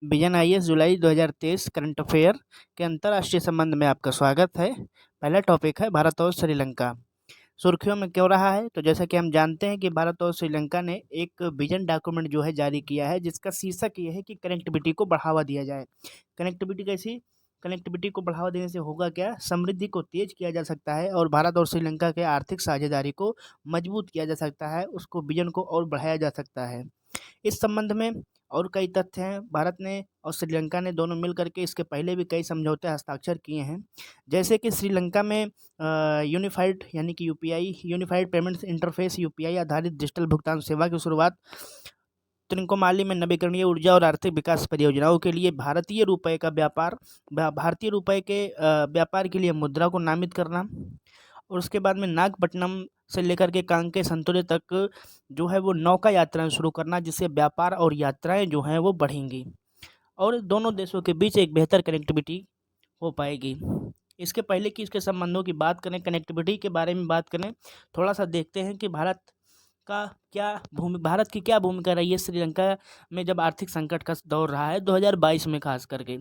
Vision IAS जुलाई 2023 current affair के अंतर्राष्ट्रीय संबंध में आपका स्वागत है। पहला टॉपिक है भारत और श्रीलंका। सुर्खियों में क्यों रहा है? तो जैसा कि हम जानते हैं कि भारत और श्रीलंका ने एक विजन डॉक्यूमेंट जो है जारी किया है, जिसका शीर्षक ये है कि कनेक्टिविटी को बढ़ावा दिया जाए। कनेक्टिविटी कैसी? कनेक्टिविटी को बढ़ावा देने से होगा क्या? समृद्धि को तेज किया जा सकता है और भारत और श्रीलंका के आर्थिक साझेदारी को मजबूत किया जा सकता है, उसको विजन को और बढ़ाया जा सकता है। इस संबंध में और कई तथ्य हैं। भारत ने और श्रीलंका ने दोनों मिल करके इसके पहले भी कई समझौते हस्ताक्षर किए हैं। जैसे कि श्रीलंका में यूनिफाइड यानी कि UPI unified payments interface UPI आधारित डिजिटल भुगतान सेवा की शुरुआत, त्रिकोमाली में नवीकरणीय ऊर्जा और आर्थिक विकास परियोजनाओं के लिए भारतीय रुपये का व्यापार, भारतीय रुपये के व्यापार के लिए मुद्रा को नामित करना, और उसके बाद में नागपट्टनम से लेकर के कांके संतुलित तक जो है वो नौका यात्राएं शुरू करना, जिससे व्यापार और यात्राएं जो हैं वो बढ़ेंगी और दोनों देशों के बीच एक बेहतर कनेक्टिविटी हो पाएगी। इसके पहले कि इसके संबंधों की बात करें, कनेक्टिविटी के बारे में बात करें, थोड़ा सा देखते हैं कि भारत की क्या भूमिका रही है श्रीलंका में जब आर्थिक संकट का दौर रहा है 2022 में। खास करके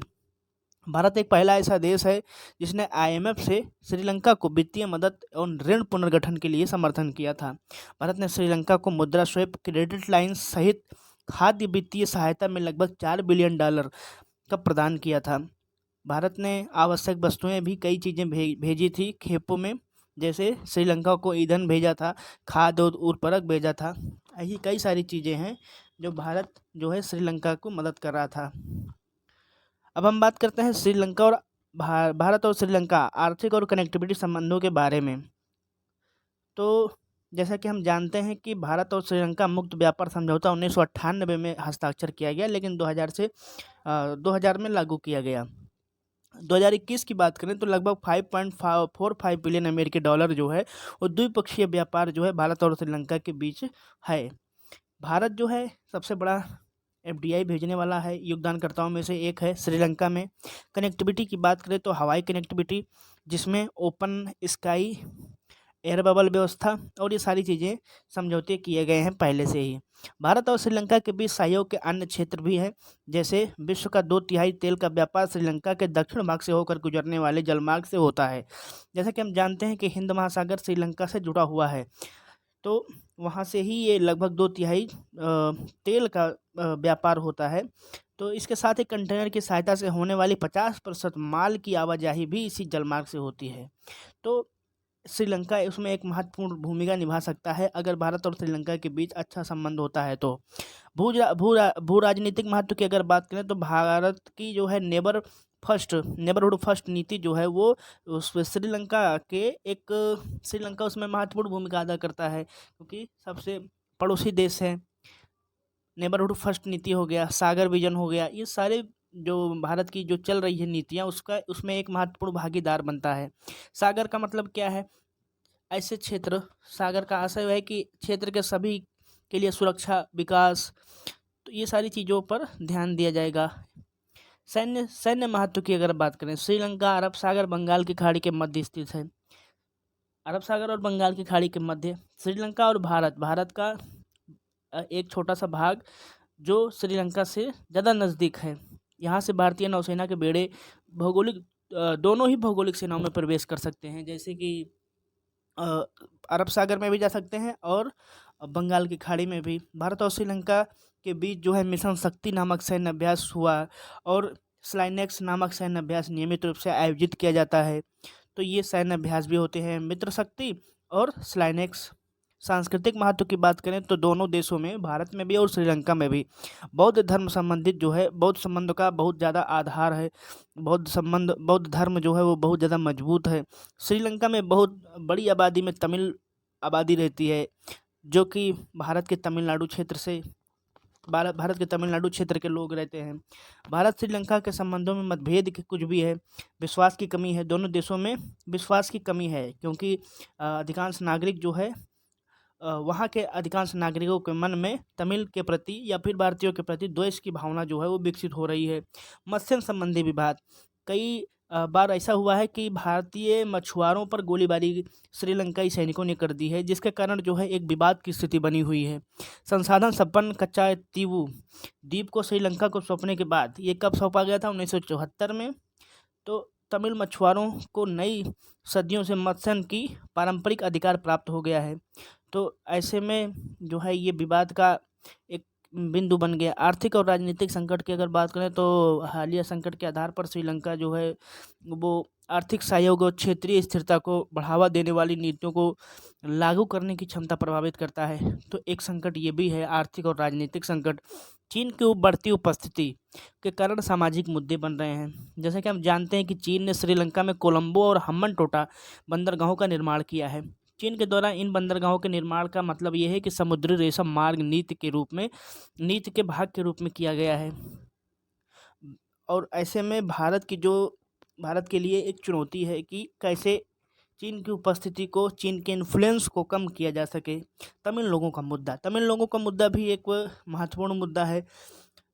भारत एक पहला ऐसा देश है जिसने आईएमएफ से श्रीलंका को वित्तीय मदद और ऋण पुनर्गठन के लिए समर्थन किया था। भारत ने श्रीलंका को मुद्रा स्वैप, क्रेडिट लाइन सहित खाद्य वित्तीय सहायता में लगभग $4 बिलियन का प्रदान किया था। भारत ने आवश्यक वस्तुएं भी कई चीज़ें भेजी थी खेपों में, जैसे श्रीलंका को ईंधन भेजा था, खाद्य और उर्वरक भेजा था। ऐसी कई सारी चीज़ें हैं जो भारत जो है श्रीलंका को मदद कर रहा था। अब हम बात करते हैं श्रीलंका और भारत और श्रीलंका आर्थिक और कनेक्टिविटी संबंधों के बारे में। तो जैसा कि हम जानते हैं कि भारत और श्रीलंका मुक्त व्यापार समझौता 1998 में हस्ताक्षर किया गया, लेकिन 2000 में लागू किया गया। 2021 की बात करें तो लगभग $5.45 बिलियन जो है वो द्विपक्षीय व्यापार जो है भारत और श्रीलंका के बीच है। भारत जो है सबसे बड़ा एफडीआई भेजने वाला है, योगदानकर्ताओं में से एक है। श्रीलंका में कनेक्टिविटी की बात करें तो हवाई कनेक्टिविटी, जिसमें ओपन स्काई, एयर बबल व्यवस्था और ये सारी चीज़ें समझौते किए गए हैं पहले से ही। भारत और श्रीलंका के बीच सहयोग के अन्य क्षेत्र भी हैं, जैसे विश्व का 2/3 तेल का व्यापार श्रीलंका के दक्षिण भाग से होकर गुजरने वाले जलमार्ग से होता है। जैसा कि हम जानते हैं कि हिंद महासागर श्रीलंका से जुड़ा हुआ है, तो वहाँ से ही ये लगभग 2/3 तेल का व्यापार होता है। तो इसके साथ ही कंटेनर की सहायता से होने वाली 50% माल की आवाजाही भी इसी जलमार्ग से होती है। तो श्रीलंका उसमें एक महत्वपूर्ण भूमिका निभा सकता है अगर भारत और श्रीलंका के बीच अच्छा संबंध होता है तो। भू राजनीतिक महत्व की अगर बात करें तो भारत की जो है नेबरहुड फर्स्ट नीति जो है वो श्रीलंका उसमें महत्वपूर्ण भूमिका अदा करता है, क्योंकि सबसे पड़ोसी देश है। नेबरहुड फर्स्ट नीति हो गया, सागर विजन हो गया, ये सारे जो भारत की जो चल रही है नीतियाँ उसमें एक महत्वपूर्ण भागीदार बनता है। सागर का मतलब क्या है? ऐसे क्षेत्र, सागर का आशय है कि क्षेत्र के सभी के लिए सुरक्षा, विकास, तो ये सारी चीज़ों पर ध्यान दिया जाएगा। सैन्य महत्व की अगर बात करें, श्रीलंका अरब सागर बंगाल की खाड़ी के मध्य स्थित है। अरब सागर और बंगाल की खाड़ी के मध्य श्रीलंका और भारत का एक छोटा सा भाग जो श्रीलंका से ज़्यादा नज़दीक है। यहाँ से भारतीय नौसेना के बेड़े दोनों ही भौगोलिक सीमाओं में प्रवेश कर सकते हैं, जैसे कि अरब सागर में भी जा सकते हैं और बंगाल की खाड़ी में भी। भारत और श्रीलंका के बीच जो है मिशन शक्ति नामक सैन्य अभ्यास हुआ और स्लाइनेक्स नामक सैन्य अभ्यास नियमित रूप से आयोजित किया जाता है। तो ये सैन्य अभ्यास भी होते हैं, मित्र शक्ति और स्लाइनेक्स। सांस्कृतिक महत्व की बात करें तो दोनों देशों में, भारत में भी और श्रीलंका में भी, बौद्ध धर्म संबंधित जो है बौद्ध संबंध का बहुत ज़्यादा आधार है। बौद्ध धर्म जो है वो बहुत ज़्यादा मजबूत है। श्रीलंका में बहुत बड़ी आबादी में तमिल आबादी रहती है, जो कि भारत के तमिलनाडु क्षेत्र के लोग रहते हैं। भारत श्रीलंका के संबंधों में मतभेद की कुछ भी है, विश्वास की कमी है। दोनों देशों में विश्वास की कमी है, क्योंकि अधिकांश नागरिक जो है वहाँ के अधिकांश नागरिकों के मन में तमिल के प्रति या फिर भारतीयों के प्रति द्वेष की भावना जो है वो विकसित हो रही है। मत्स्य संबंधी विवाद, कई बार ऐसा हुआ है कि भारतीय मछुआरों पर गोलीबारी श्रीलंकाई सैनिकों ने कर दी है, जिसके कारण जो है एक विवाद की स्थिति बनी हुई है। संसाधन संपन्न कच्चातीवू द्वीप को श्रीलंका को सौंपने के बाद, ये कब सौंपा गया था? 1974 में। तो तमिल मछुआरों को नई सदियों से मत्स्य की पारंपरिक अधिकार प्राप्त हो गया है। तो ऐसे में जो है ये विवाद का एक बिंदु बन गया। आर्थिक और राजनीतिक संकट की अगर बात करें तो हालिया संकट के आधार पर श्रीलंका जो है वो आर्थिक सहयोग और क्षेत्रीय स्थिरता को बढ़ावा देने वाली नीतियों को लागू करने की क्षमता प्रभावित करता है। तो एक संकट ये भी है, आर्थिक और राजनीतिक संकट। चीन की बढ़ती उपस्थिति के कारण सामाजिक मुद्दे बन रहे हैं। जैसे कि हम जानते हैं कि चीन ने श्रीलंका में कोलंबो और हम्बनटोटा बंदरगाहों का निर्माण किया है। चीन के द्वारा इन बंदरगाहों के निर्माण का मतलब ये है कि समुद्री रेशम मार्ग नीति के भाग के रूप में किया गया है। और ऐसे में भारत के लिए एक चुनौती है कि कैसे चीन की उपस्थिति को, चीन के इन्फ्लुएंस को कम किया जा सके। तमिल लोगों का मुद्दा भी एक महत्वपूर्ण मुद्दा है।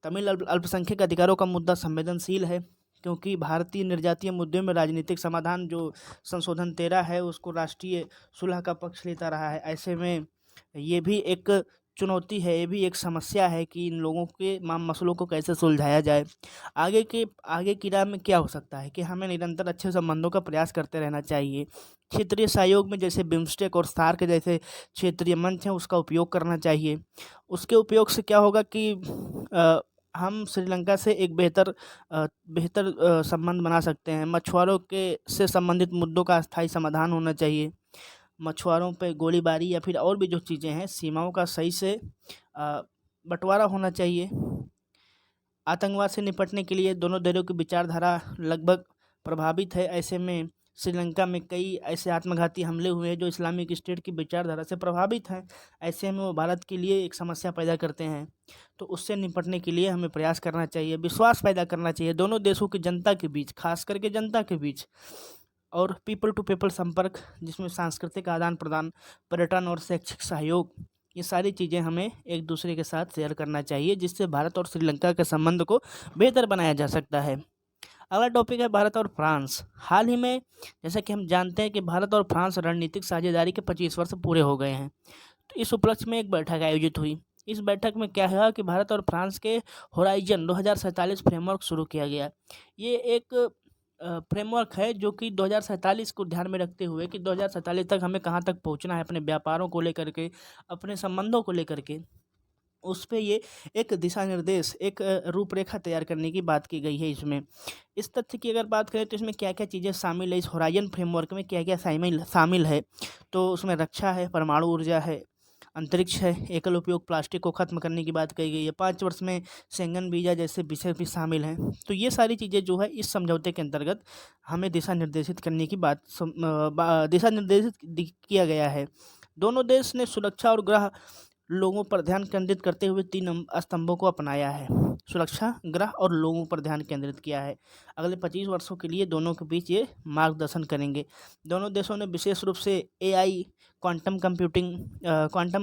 तमिल अल्पसंख्यक अधिकारों का मुद्दा संवेदनशील है, क्योंकि भारतीय निर्जातीय मुद्दों में राजनीतिक समाधान जो संशोधन 13 है उसको राष्ट्रीय सुलह का पक्ष लेता रहा है। ऐसे में ये भी एक चुनौती है, ये भी एक समस्या है कि इन लोगों के मसलों को कैसे सुलझाया जाए। आगे की राह में क्या हो सकता है कि हमें निरंतर अच्छे संबंधों का प्रयास करते रहना चाहिए। क्षेत्रीय सहयोग में जैसे बिम्स्टेक और सार्क जैसे क्षेत्रीय मंच हैं उसका उपयोग करना चाहिए। उसके उपयोग से क्या होगा कि हम श्रीलंका से एक बेहतर संबंध बना सकते हैं। मछुआरों के से संबंधित मुद्दों का अस्थायी समाधान होना चाहिए। मछुआरों पे गोलीबारी या फिर और भी जो चीज़ें हैं, सीमाओं का सही से बंटवारा होना चाहिए। आतंकवाद से निपटने के लिए दोनों देशों की विचारधारा लगभग प्रभावित है। ऐसे में श्रीलंका में कई ऐसे आत्मघाती हमले हुए हैं जो इस्लामिक स्टेट की विचारधारा से प्रभावित हैं। ऐसे में वो भारत के लिए एक समस्या पैदा करते हैं। तो उससे निपटने के लिए हमें प्रयास करना चाहिए, विश्वास पैदा करना चाहिए दोनों देशों की जनता के बीच, खास करके जनता के बीच, और पीपल टू पीपल संपर्क, जिसमें सांस्कृतिक आदान प्रदान, पर्यटन और शैक्षिक सहयोग, ये सारी चीज़ें हमें एक दूसरे के साथ शेयर करना चाहिए, जिससे भारत और श्रीलंका के संबंध को बेहतर बनाया जा सकता है। अगला टॉपिक है भारत और फ्रांस। हाल ही में जैसा कि हम जानते हैं कि भारत और फ्रांस रणनीतिक साझेदारी के 25 वर्ष पूरे हो गए हैं। तो इस उपलक्ष्य में एक बैठक आयोजित हुई। इस बैठक में क्या हुआ कि भारत और फ्रांस के होराइजन 2047 फ्रेमवर्क शुरू किया गया। ये एक फ्रेमवर्क है जो कि 2047 को ध्यान में रखते हुए कि 2047 तक हमें कहाँ तक पहुँचना है अपने व्यापारों को लेकर के, अपने संबंधों को लेकर के, उस पे ये एक दिशा निर्देश, एक रूपरेखा तैयार करने की बात की गई है इसमें। इस तथ्य की अगर बात करें तो इसमें क्या-क्या चीज़ें शामिल है, इस होराइज़न फ्रेमवर्क में क्या-क्या शामिल शामिल है, तो उसमें रक्षा है, परमाणु ऊर्जा है, अंतरिक्ष है, एकल उपयोग प्लास्टिक को ख़त्म करने की बात कही गई है, 5 वर्ष में शेंगन वीज़ा जैसे विषय भी शामिल हैं। तो ये सारी चीज़ें जो है इस समझौते के अंतर्गत हमें दिशा निर्देशित करने की दिशा निर्देशित किया गया है। दोनों देश ने सुरक्षा और ग्रह लोगों पर ध्यान केंद्रित करते हुए 3 स्तंभों को अपनाया है। सुरक्षा, ग्रह और लोगों पर ध्यान केंद्रित किया है। अगले 25 वर्षों के लिए दोनों के बीच ये मार्गदर्शन करेंगे। दोनों देशों ने विशेष रूप से एआई, क्वांटम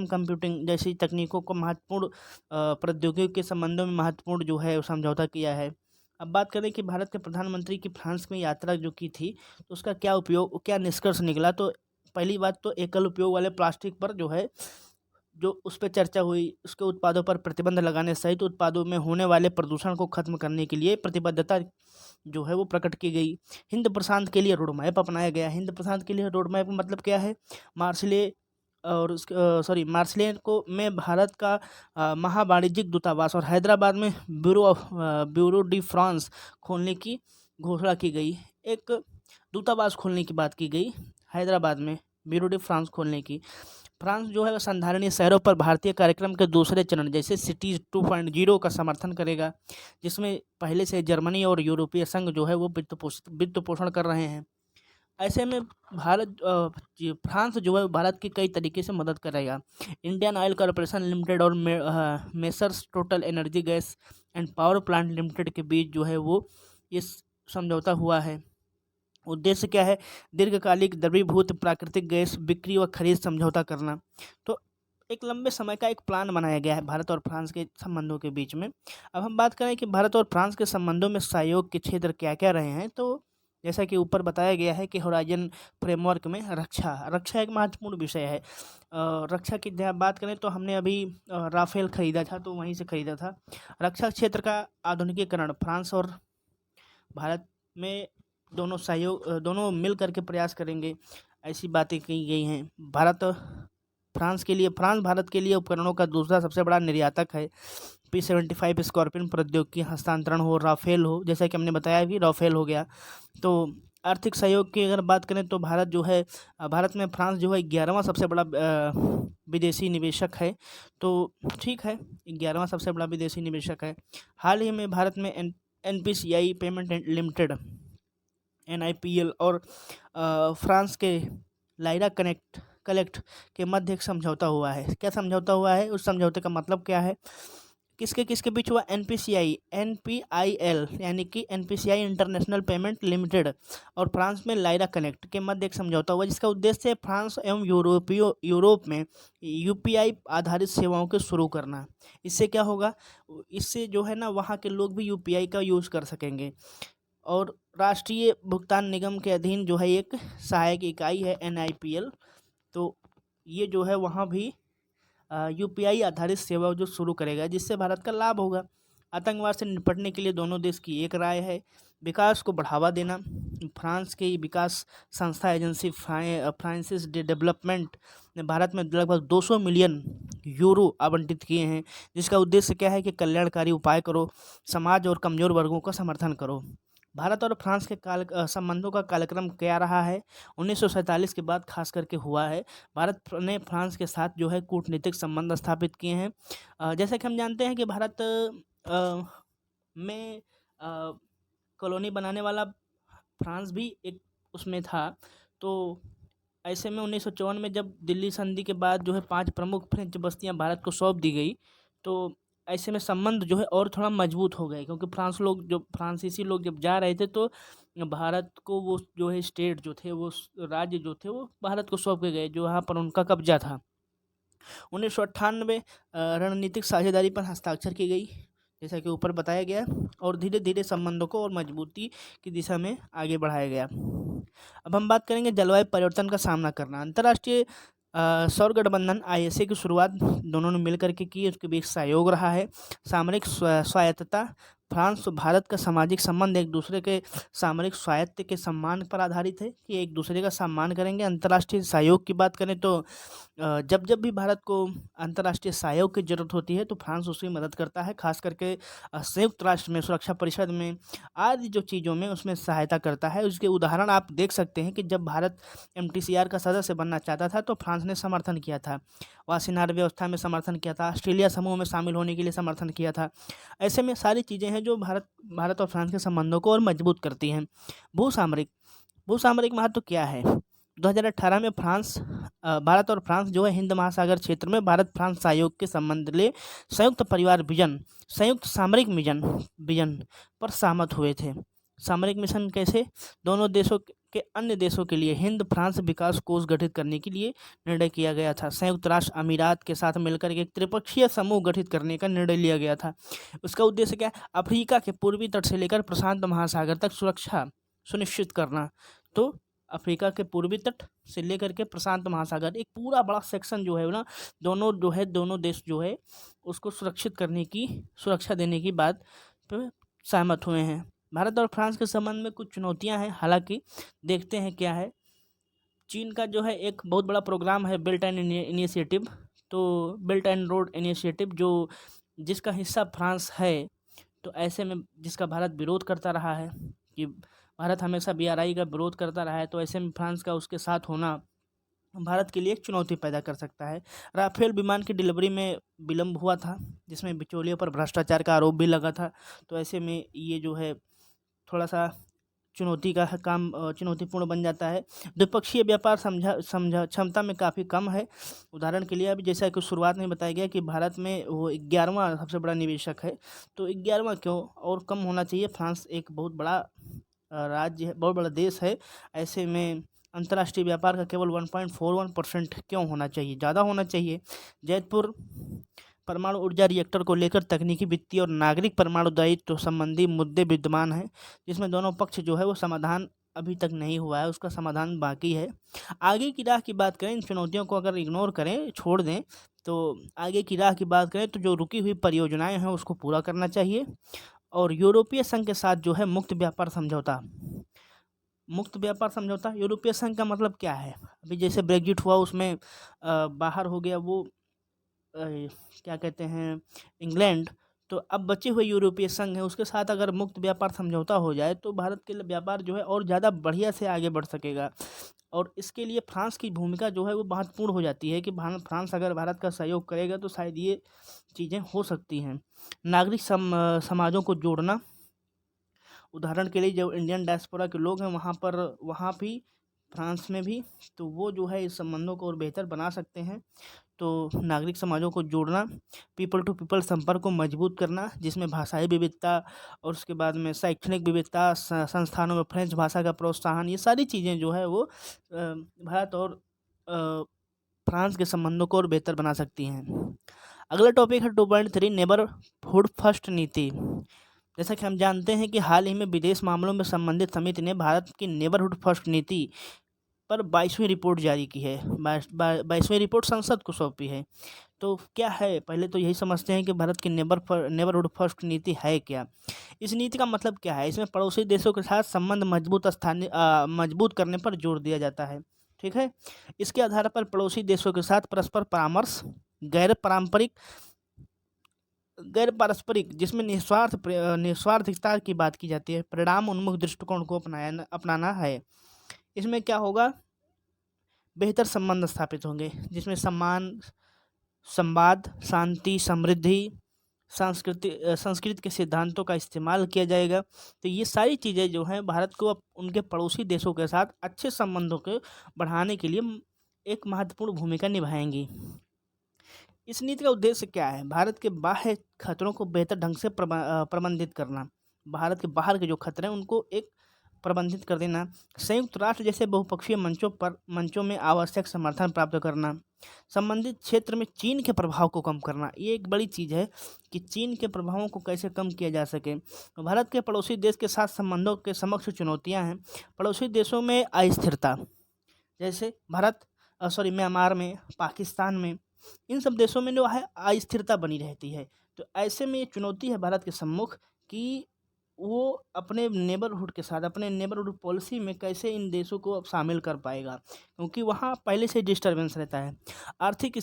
कंप्यूटिंग जैसी तकनीकों को महत्वपूर्ण प्रौद्योगिकी के संबंधों में महत्वपूर्ण जो है समझौता किया है। अब बात करें कि भारत के प्रधानमंत्री की फ्रांस में यात्रा जो की थी, तो उसका क्या निष्कर्ष निकला, तो पहली बात तो एकल उपयोग वाले प्लास्टिक पर जो उस पे चर्चा हुई, उसके उत्पादों पर प्रतिबंध लगाने सहित उत्पादों में होने वाले प्रदूषण को खत्म करने के लिए प्रतिबद्धता जो है वो प्रकट की गई। हिंद प्रशांत के लिए रोड मैप अपनाया गया। हिंद प्रशांत के लिए रोड मैप मतलब क्या है? मार्शले और मार्शले को में भारत का महावाणिज्यिक दूतावास और हैदराबाद में ब्यूरो डी फ्रांस खोलने की घोषणा की गई। एक दूतावास खोलने की बात की गई हैदराबाद में, ब्यूरो डी फ्रांस खोलने की। फ्रांस जो है वह संधारणीय शहरों पर भारतीय कार्यक्रम के दूसरे चरण जैसे सिटीज 2.0 का समर्थन करेगा, जिसमें पहले से जर्मनी और यूरोपीय संघ जो है वो वित्त पोषण कर रहे हैं। ऐसे में फ्रांस जो है भारत की कई तरीके से मदद करेगा। इंडियन ऑयल कॉरपोरेशन लिमिटेड और messrs total energy gas and power plant limited के बीच जो है वो इस समझौता हुआ है। उद्देश्य क्या है? दीर्घकालिक द्रवीभूत प्राकृतिक गैस बिक्री व खरीद समझौता करना। तो एक लंबे समय का एक प्लान बनाया गया है भारत और फ्रांस के संबंधों के बीच में। अब हम बात करें कि भारत और फ्रांस के संबंधों में सहयोग के क्षेत्र क्या क्या रहे हैं, तो जैसा कि ऊपर बताया गया है कि होराइजन फ्रेमवर्क में रक्षा एक महत्वपूर्ण विषय है। रक्षा की जहाँ बात करें तो हमने अभी राफेल खरीदा था, तो वहीं से खरीदा था। रक्षा क्षेत्र का आधुनिकीकरण फ्रांस और भारत में दोनों मिल करके प्रयास करेंगे, ऐसी बातें कही गई हैं। फ्रांस भारत के लिए उपकरणों का दूसरा सबसे बड़ा निर्यातक है। P-75 स्कॉर्पियन प्रौद्योगिकी हस्तांतरण हो, राफेल हो, जैसा कि हमने बताया कि राफेल हो गया। तो आर्थिक सहयोग की अगर बात करें तो भारत में फ्रांस जो है 11वां सबसे बड़ा विदेशी निवेशक है। तो ठीक है, 11वां सबसे बड़ा विदेशी निवेशक है। हाल ही में भारत में NPCI पेमेंट लिमिटेड NIPL और फ्रांस के लाइरा कलेक्ट के मध्य एक समझौता हुआ है। क्या समझौता हुआ है, उस समझौते का मतलब क्या है, किसके किसके बीच हुआ? NPIL यानी कि NPCI इंटरनेशनल पेमेंट लिमिटेड और फ्रांस में लाइरा कनेक्ट के मध्य एक समझौता हुआ, जिसका उद्देश्य है फ्रांस एवं यूरोप में UPI आधारित सेवाओं को शुरू करना। इससे क्या होगा, इससे जो है ना वहाँ के लोग भी UPI का यूज़ कर सकेंगे। और राष्ट्रीय भुगतान निगम के अधीन जो है एक सहायक इकाई है NIPL, तो ये जो है वहाँ भी UPI आधारित सेवा जो शुरू करेगा, जिससे भारत का लाभ होगा। आतंकवाद से निपटने के लिए दोनों देश की एक राय है। विकास को बढ़ावा देना, फ्रांस की विकास संस्था एजेंसी फ्रांसिस डेवलपमेंट ने भारत में लगभग 200 मिलियन यूरो आवंटित किए हैं, जिसका उद्देश्य क्या है कि कल्याणकारी उपाय करो, समाज और कमज़ोर वर्गों का समर्थन करो। भारत और फ्रांस के संबंधों का कालक्रम क्या रहा है, 1947 के बाद खास करके हुआ है। भारत ने फ्रांस के साथ जो है कूटनीतिक संबंध स्थापित किए हैं। जैसा कि हम जानते हैं कि भारत में कॉलोनी बनाने वाला फ्रांस भी एक उसमें था। तो ऐसे में 1954 में जब दिल्ली संधि के बाद जो है 5 प्रमुख फ्रेंच बस्तियां भारत को सौंप दी गई, तो ऐसे में संबंध जो है और थोड़ा मजबूत हो गए, क्योंकि फ्रांसीसी लोग जब जा रहे थे तो भारत को वो जो है स्टेट जो थे, वो राज्य जो थे, वो भारत को सौंप के गए, जो वहाँ पर उनका कब्जा था। 1998 रणनीतिक साझेदारी पर हस्ताक्षर की गई, जैसा कि ऊपर बताया गया, और धीरे धीरे संबंधों को और मजबूती की दिशा में आगे बढ़ाया गया। अब हम बात करेंगे जलवायु परिवर्तन का सामना करना। अंतर्राष्ट्रीय सौर गठबंधन ISA की शुरुआत दोनों ने मिलकर के की, उसके बीच सहयोग रहा है। सामरिक स्वायत्तता, फ्रांस और भारत का सामाजिक संबंध एक दूसरे के सामरिक स्वायत्त के सम्मान पर आधारित है कि एक दूसरे का सम्मान करेंगे। अंतर्राष्ट्रीय सहयोग की बात करें तो जब जब भी भारत को अंतर्राष्ट्रीय सहयोग की जरूरत होती है तो फ्रांस उसकी मदद करता है, खास करके संयुक्त राष्ट्र में, सुरक्षा परिषद में, आदि जो चीज़ों में उसमें सहायता करता है। उसके उदाहरण आप देख सकते हैं कि जब भारत MTCR का सदस्य बनना चाहता था तो फ्रांस ने समर्थन किया था, वासीनार व्यवस्था में समर्थन किया था, ऑस्ट्रेलिया समूह में शामिल होने के लिए समर्थन किया था। ऐसे में सारी चीज़ें हैं जो भारत और फ्रांस के संबंधों को और मजबूत करती हैं। भूसामरिक महत्व क्या है? 2018 में भारत और फ्रांस जो है हिंद महासागर क्षेत्र में भारत फ्रांस सहयोग के संबंध ले संयुक्त सामरिक विजन पर सहमत हुए थे। सामरिक मिशन कैसे? दोनों देशों के अन्य देशों के लिए हिंद फ्रांस विकास कोष गठित करने के लिए निर्णय किया गया था। संयुक्त राष्ट्र अमीरात के साथ मिलकर एक त्रिपक्षीय समूह गठित करने का निर्णय लिया गया था। उसका उद्देश्य क्या है? अफ्रीका के पूर्वी तट से लेकर प्रशांत महासागर तक सुरक्षा सुनिश्चित करना। तो अफ्रीका के पूर्वी तट से लेकर के प्रशांत महासागर एक पूरा बड़ा सेक्शन जो है ना, दोनों देश जो है उसको सुरक्षा देने की बात पे सहमत हुए हैं। भारत और फ्रांस के संबंध में कुछ चुनौतियां हैं, हालांकि देखते हैं क्या है। चीन का जो है एक बहुत बड़ा प्रोग्राम है बेल्ट एंड इनिशिएटिव, तो बेल्ट एंड रोड इनिशिएटिव जिसका हिस्सा फ्रांस है। तो ऐसे में जिसका भारत विरोध करता रहा है, कि भारत हमेशा BRI का विरोध करता रहा है, तो ऐसे में फ्रांस का उसके साथ होना भारत के लिए एक चुनौती पैदा कर सकता है। राफेल विमान की डिलीवरी में विलंब हुआ था, जिसमें बिचौलियों पर भ्रष्टाचार का आरोप भी लगा था। तो ऐसे में ये जो है थोड़ा सा चुनौतीपूर्ण बन जाता है। द्विपक्षीय व्यापार समझा क्षमता में काफ़ी कम है। उदाहरण के लिए अभी जैसा कि शुरुआत में बताया गया कि भारत में वो 11वां सबसे बड़ा निवेशक है, तो 11वां क्यों, और कम होना चाहिए। फ्रांस एक बहुत बड़ा राज्य है, बहुत बड़ा देश है। ऐसे में अंतर्राष्ट्रीय व्यापार का केवल 1.41% क्यों होना चाहिए, ज़्यादा होना चाहिए। जैतपुर परमाणु ऊर्जा रिएक्टर को लेकर तकनीकी, वित्तीय और नागरिक परमाणु दायित्व संबंधी मुद्दे विद्यमान हैं, जिसमें दोनों पक्ष जो है वो समाधान अभी तक नहीं हुआ है, उसका समाधान बाकी है। आगे की राह की बात करें, इन चुनौतियों को अगर इग्नोर करें, छोड़ दें, तो आगे की राह की बात करें तो जो रुकी हुई परियोजनाएं हैं उसको पूरा करना चाहिए। और यूरोपीय संघ के साथ जो है मुक्त व्यापार समझौता, यूरोपीय संघ का मतलब क्या है? अभी जैसे ब्रेग्जिट हुआ, उसमें बाहर हो गया वो क्या कहते हैं, इंग्लैंड। तो अब बचे हुए यूरोपीय संघ है, उसके साथ अगर मुक्त व्यापार समझौता हो जाए तो भारत के लिए व्यापार जो है और ज़्यादा बढ़िया से आगे बढ़ सकेगा। और इसके लिए फ्रांस की भूमिका जो है वो महत्वपूर्ण हो जाती है कि फ्रांस अगर भारत का सहयोग करेगा तो शायद ये चीज़ें हो सकती हैं। नागरिक समाजों को जोड़ना, उदाहरण के लिए जो इंडियन डायस्पोरा के लोग हैं वहाँ भी, फ्रांस में भी, तो वो जो है इस संबंधों को और बेहतर बना सकते हैं। तो नागरिक समाजों को जोड़ना, पीपल टू पीपल संपर्क को मजबूत करना, जिसमें भाषाई विविधता और उसके बाद में शैक्षणिक विविधता, संस्थानों में फ्रेंच भाषा का प्रोत्साहन, ये सारी चीज़ें जो है वो भारत और अ, फ्रांस के संबंधों को और बेहतर बना सकती हैं। अगला टॉपिक है 2.3 नेबरहुड फर्स्ट नीति। जैसा कि हम जानते हैं कि हाल ही में विदेश मामलों में संबंधित समिति ने भारत की नेबरहुड फर्स्ट नीति पर 22वीं रिपोर्ट जारी की है। 22वीं रिपोर्ट संसद को सौंपी है। तो क्या है, पहले तो यही समझते हैं कि भारत की नेबरहुड फर्स्ट नीति है क्या। इस नीति का मतलब क्या है? इसमें पड़ोसी देशों के साथ संबंध मजबूत करने पर जोर दिया जाता है। ठीक है। इसके आधार पर पड़ोसी देशों के साथ परस्पर परामर्श, गैर पारंपरिक गैर पारस्परिक, जिसमें निस्वार्थता की बात की जाती है, परिणाम उन्मुख दृष्टिकोण को अपनाना है। इसमें क्या होगा? बेहतर संबंध स्थापित होंगे, जिसमें सम्मान, संवाद, शांति, समृद्धि, संस्कृत के सिद्धांतों का इस्तेमाल किया जाएगा। तो ये सारी चीज़ें जो हैं भारत को उनके पड़ोसी देशों के साथ अच्छे संबंधों को बढ़ाने के लिए एक महत्वपूर्ण भूमिका निभाएंगी। इस नीति का उद्देश्य क्या है? भारत के बाह्य खतरों को बेहतर ढंग से प्रबंधित करना, भारत के बाहर के जो खतरे हैं उनको एक प्रबंधित कर देना, संयुक्त राष्ट्र जैसे बहुपक्षीय मंचों में आवश्यक समर्थन प्राप्त करना, संबंधित क्षेत्र में चीन के प्रभाव को कम करना। ये एक बड़ी चीज़ है कि चीन के प्रभावों को कैसे कम किया जा सके। भारत के पड़ोसी देश के साथ संबंधों के समक्ष चुनौतियां हैं। पड़ोसी देशों में अस्थिरता, जैसे म्यांमार में, पाकिस्तान में, इन सब देशों में जो है अस्थिरता बनी रहती है। तो ऐसे में ये चुनौती है भारत के सम्मुख कि वो अपने नेबरहुड के साथ, अपने नेबरहुड पॉलिसी में कैसे इन देशों को अब शामिल कर पाएगा, क्योंकि वहाँ पहले से डिस्टर्बेंस रहता है। आर्थिक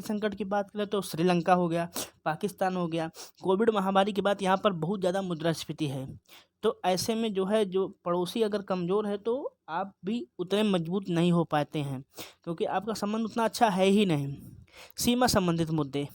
संकट की बात करें तो श्रीलंका हो गया, पाकिस्तान हो गया। कोविड महामारी के बाद यहाँ पर बहुत ज़्यादा मुद्रास्फीति है। तो ऐसे में जो है, जो पड़ोसी अगर कमज़ोर है तो आप भी उतने मजबूत नहीं हो पाते हैं, क्योंकि आपका संबंध उतना अच्छा है ही नहीं। सीमा संबंधित मुद्दे